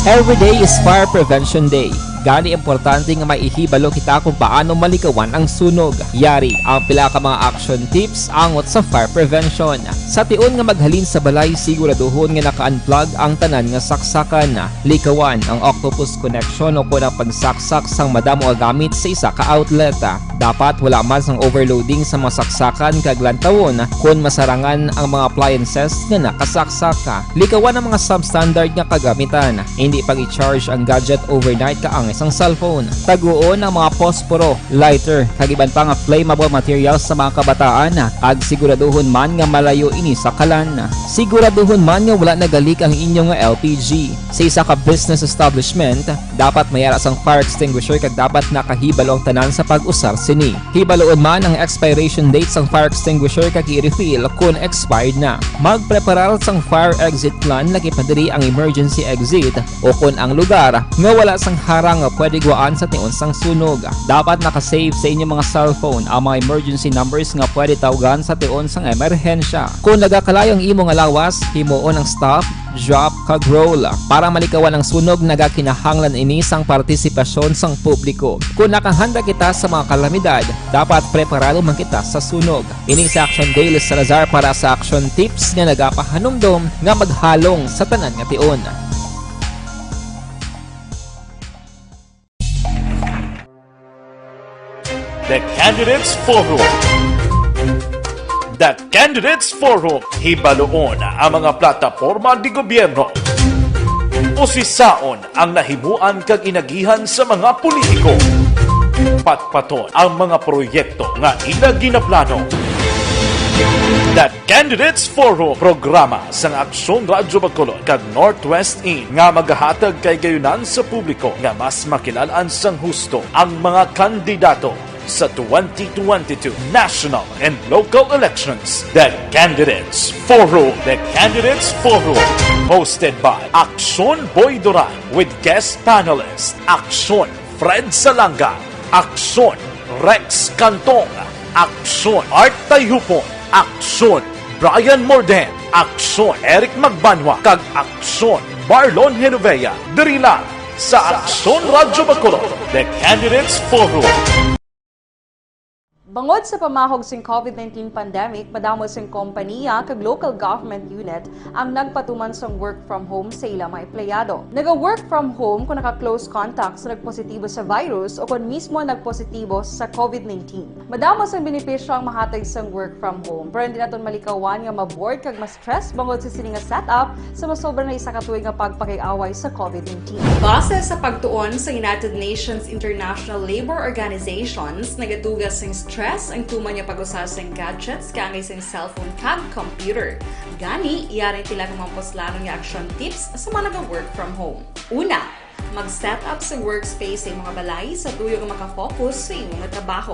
Every day is Fire Prevention Day. Gani importante nga maihibalo kita kung paano malikawan ang sunog. Yari ang pila ka mga action tips angot sa fire prevention. Sa tion nga maghalin sa balay, siguraduhon nga naka-unplug ang tanan nga saksakan. Likawan ang octopus connection o kung ang pagsaksak sang madamo nga gamit sa isa ka outlet. Dapat wala man sang overloading sa mga saksakan kag lantawon kung masarangan ang mga appliances nga nakasaksaka. Likawan ang mga substandard nga kagamitan. Hindi pang i-charge ang gadget overnight kaang isang cellphone. Taguon ang mga posporo, lighter, kag iban pa nga flammable materials sa mga kabataan. Ag siguraduhon man nga malayo ini sa kalan. Siguraduhon man nga wala nagalik ang inyong nga LPG. Sa isa ka business establishment, dapat mayara sang fire extinguisher kag dapat nakahibalo ang tanan sa pag-usar sini. Hibaloon man ang expiration date sang fire extinguisher kag i-refill kung expired na. Magpreparar sang fire exit plan laki padiri ang emergency exit o kung ang lugar nga wala sang harang nga pwede guwaan sa tion sang sunog. Dapat nakasave sa inyong mga cellphone ang mga emergency numbers nga pwede tawagan sa tion sang emerhensya. Kung nagakalayo ang imo nga lawas, himuon ang stop, drop, kag roll. Para malikawan ang sunog, nagakinahanglan ini sang partisipasyon sang publiko. Kung nakahanda kita sa mga kalamidad, dapat preparado man kita sa sunog. Ini sa Action Daily Salazar para sa action tips nga nagapahanumdom nga maghalong sa tanan nga tion. The Candidates Forum. The Candidates Forum. Hibaloon ang mga plataporma di gobyerno. Usisaon ang nahimuan kag inagihan sa mga politiko. Patpaton ang mga proyekto nga ila ginaplano. The Candidates Forum, programa sang Aksyon Radyo Bacolod kag Northwest In nga magahatag kay gayunan sa publiko nga mas makilalaan sang husto ang mga kandidato sa 2022 national and local elections. The Candidates Forum. The Candidates Forum. Hosted by Aksyon Boy Duran with guest panelists Aksyon Fred Salanga, Aksyon Rex Cantong, Aksyon Art Tayupon, Aksyon Brian Morden, Aksyon Eric Magbanwa, kag Aksyon Marlon Genovea. Diri lang sa Aksyon Radyo Bacolod. The Candidates Forum. Bangod sa pamahog sing COVID-19 pandemic, madamo sing kompanya kag local government unit ang nagpatuman sang work from home sa ilang mga empleyado. Naga-work from home kung naka-close contacts na nagpositibo sa virus o kung mismo nagpositibo sa COVID-19. Madamo sang benepisyo ang mahatag sang work from home, pero hindi naton malikawan nga ma-bored kag ma-stress bangod sa sini nga setup sa masobra na isa ka tuig nga pagpakiaway sa COVID-19. Base sa pagtuon sa United Nations International Labor Organizations, nagatugas sing stress ang tuman niya pag-usar sa gadgets kangay sa cellphone kag computer. Gani, iyari tila kung mamposlano nga action tips sa mga nag-work from home. Una, mag-set up sa workspace sa mga balay sa tuyo nga makafocus sa imong trabaho.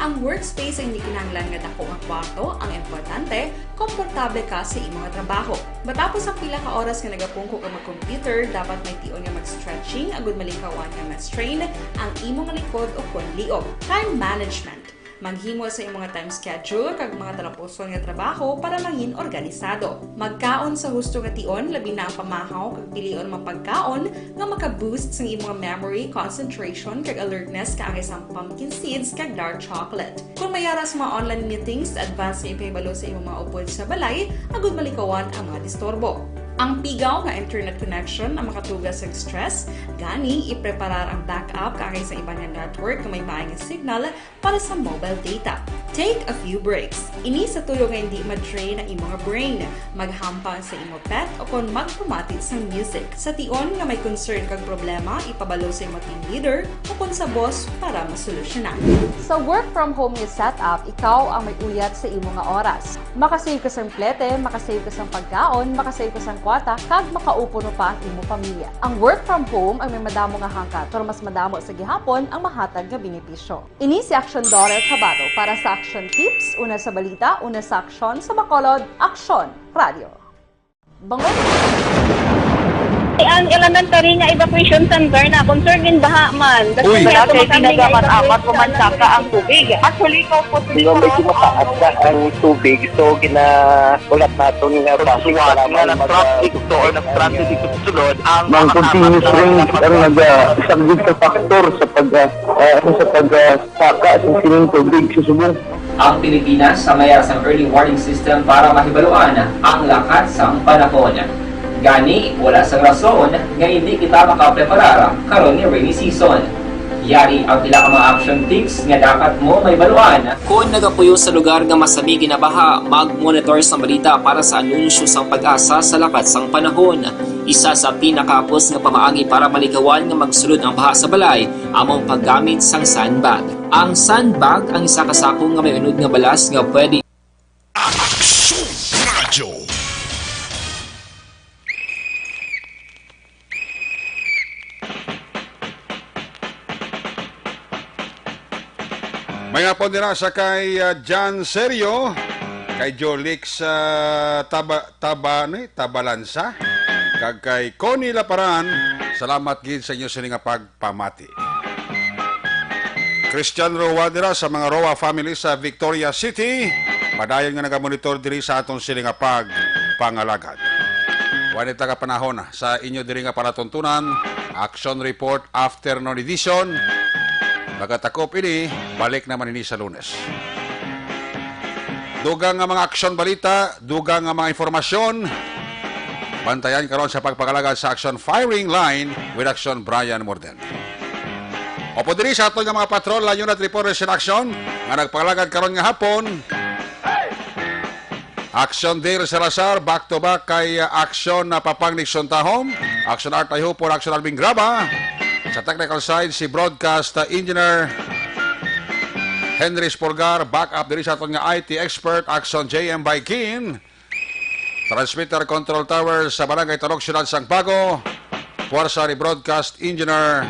Ang workspace ay hindi kinahanglan nga dako ang kwarto, ang importante, komportable ka sa imong trabaho. Matapos ang pila ka oras nga nagapungko ka mag-computer, dapat may tion nga mag-stretching agud malikawan nga ma-strain ang imong likod o kon liog. Time management. Maghimo sa imong time schedule kag mga talapuson nga trabaho para maging organisado. Magkaon sa husto nga tion, labi na ang pamahaw kag pilion mapagkaon nga maka-boost sa imong memory, concentration kag alertness kaangay sa pumpkin seeds kag dark chocolate. Kung mayara sa mga online meetings, advance nga ipahibalo sa imong mga upod sa balay, agud malikawan ang mga disturbo. Ang pigaw nga internet connection ang makatugas sa stress, gani ipreparar ang backup kaangay sa ibang network nga may maayong signal para sa mobile data. Take a few breaks. Ini sa tuyo nga hindi ma-drain ang imong brain, maghampang sa imong pet o kon magpumatid sa music. Sa tion nga may concern kag problema, ipabalo sa imong team leader o kon sa boss para masolusyonan. Sa work from home nga setup, ikaw ang may uyat sa imong nga oras. Makasave ka sa plete, makasave ka sa pagkaon, makasave ka sa kwata, kag makaupo no pa ang imong pamilya. Ang work from home ay may madamo nga hangkat, pero mas madamo sa gihapon ang mahatag nga benepisyo. Ini si Action Daughter Cabato para sa Action Tips, una sa balita, una sa aksyon sa Bacolod, Aksyon Radio. Bangod! Ang elementary nga evacuation center na concern din baha man. Uy, kaya tinagaman amat pumansaka ang tubig. Actually, ikaw po Medyo mataas na ang tubig, so ginaulat natin nga pasuwat nga ng traffic to or ng transit dito sa sulod ang Mang continuous rain ang nag-subject sa factor sa pagsaka sa sining tubig sa Subo. Ang Pilipinas sa mayroon sa early warning system para mahibaluan ang lakas sa panahon. Gani, wala sa rason nga hindi kita makapreparar karon ni rainy season. Yari ang pila ka mga action tips nga dapat mo may baluan. Kung nagapuyo sa lugar nga masabi ginabaha, mag-monitor sa balita para sa anunsyo sang pag-asa sa lakas sang panahon. Isa sa pinakapos nga pamaagi para maligawan nga magsulod ang baha sa balay, among paggamit sang sandbag. Ang sandbag ang isa ka sako nga may unod nga balas nga pwede Action Radio. May nga po nila sa kay John Serio, kay Jolix Tabalansa, kag kay Connie Laparan, salamat gid sa inyo sa nga pagpamati. Christian Roa dira sa mga Roa family sa Victoria City, padayon nga nagamonitor diri sa aton sila nga pangalagan. Wanita ka panahon sa inyo diri nga panatuntunan, Action Report Afternoon Edition. Magatakop ini, balik naman ini sa Lunes. Dugang nga mga aksyon balita, dugang nga mga informasyon, bantayan karon sa pagpakalagad sa Action Firing Line with Action Brian Morden. Opo diri sa aton nga mga patrol, la unit reporters in action, nga nagpakalagad karon nga hapon. Action Dale Salazar, back to back kay Action Papang Nixon Tahom, Action Art Tayho por Action Alvin Graba. Sa technical side, si broadcast engineer Henry Sporgar, backup diri sa aton nga IT expert, Action JM Baikin. Transmitter control tower sa Barangay Tarok, Siyudad Sangpago, puwersa ni broadcast engineer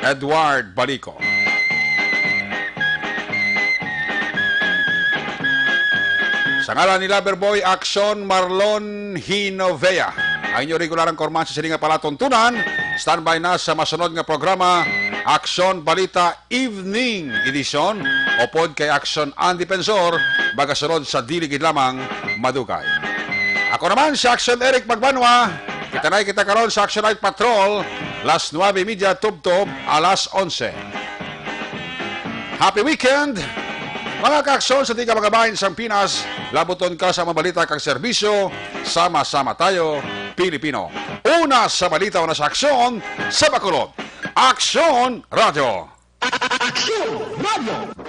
Edward Balico. Sa ngalan ni Loverboy, Action Marlon Hinovea. Ang inyong regularang korman sa sininga palatuntunan, standby na sa masunod nga programa, Action Balita Evening Edition o pod kay Action Andy Pensor, bagasunod sa diligid lamang madugay. Ako naman si Action Eric Magbanwa, kita karon sa Action Night Patrol, las 9:30 tubtob, alas 11. Happy weekend! Mga ka-aksyon sa tiga mga bahin sa Pinas, labuton ka sa mga balita kang serbisyo, sama-sama tayo, Pilipino. Una sa balita, una sa aksyon, sa Bacolod. Aksyon Radio! Aksyon Radio!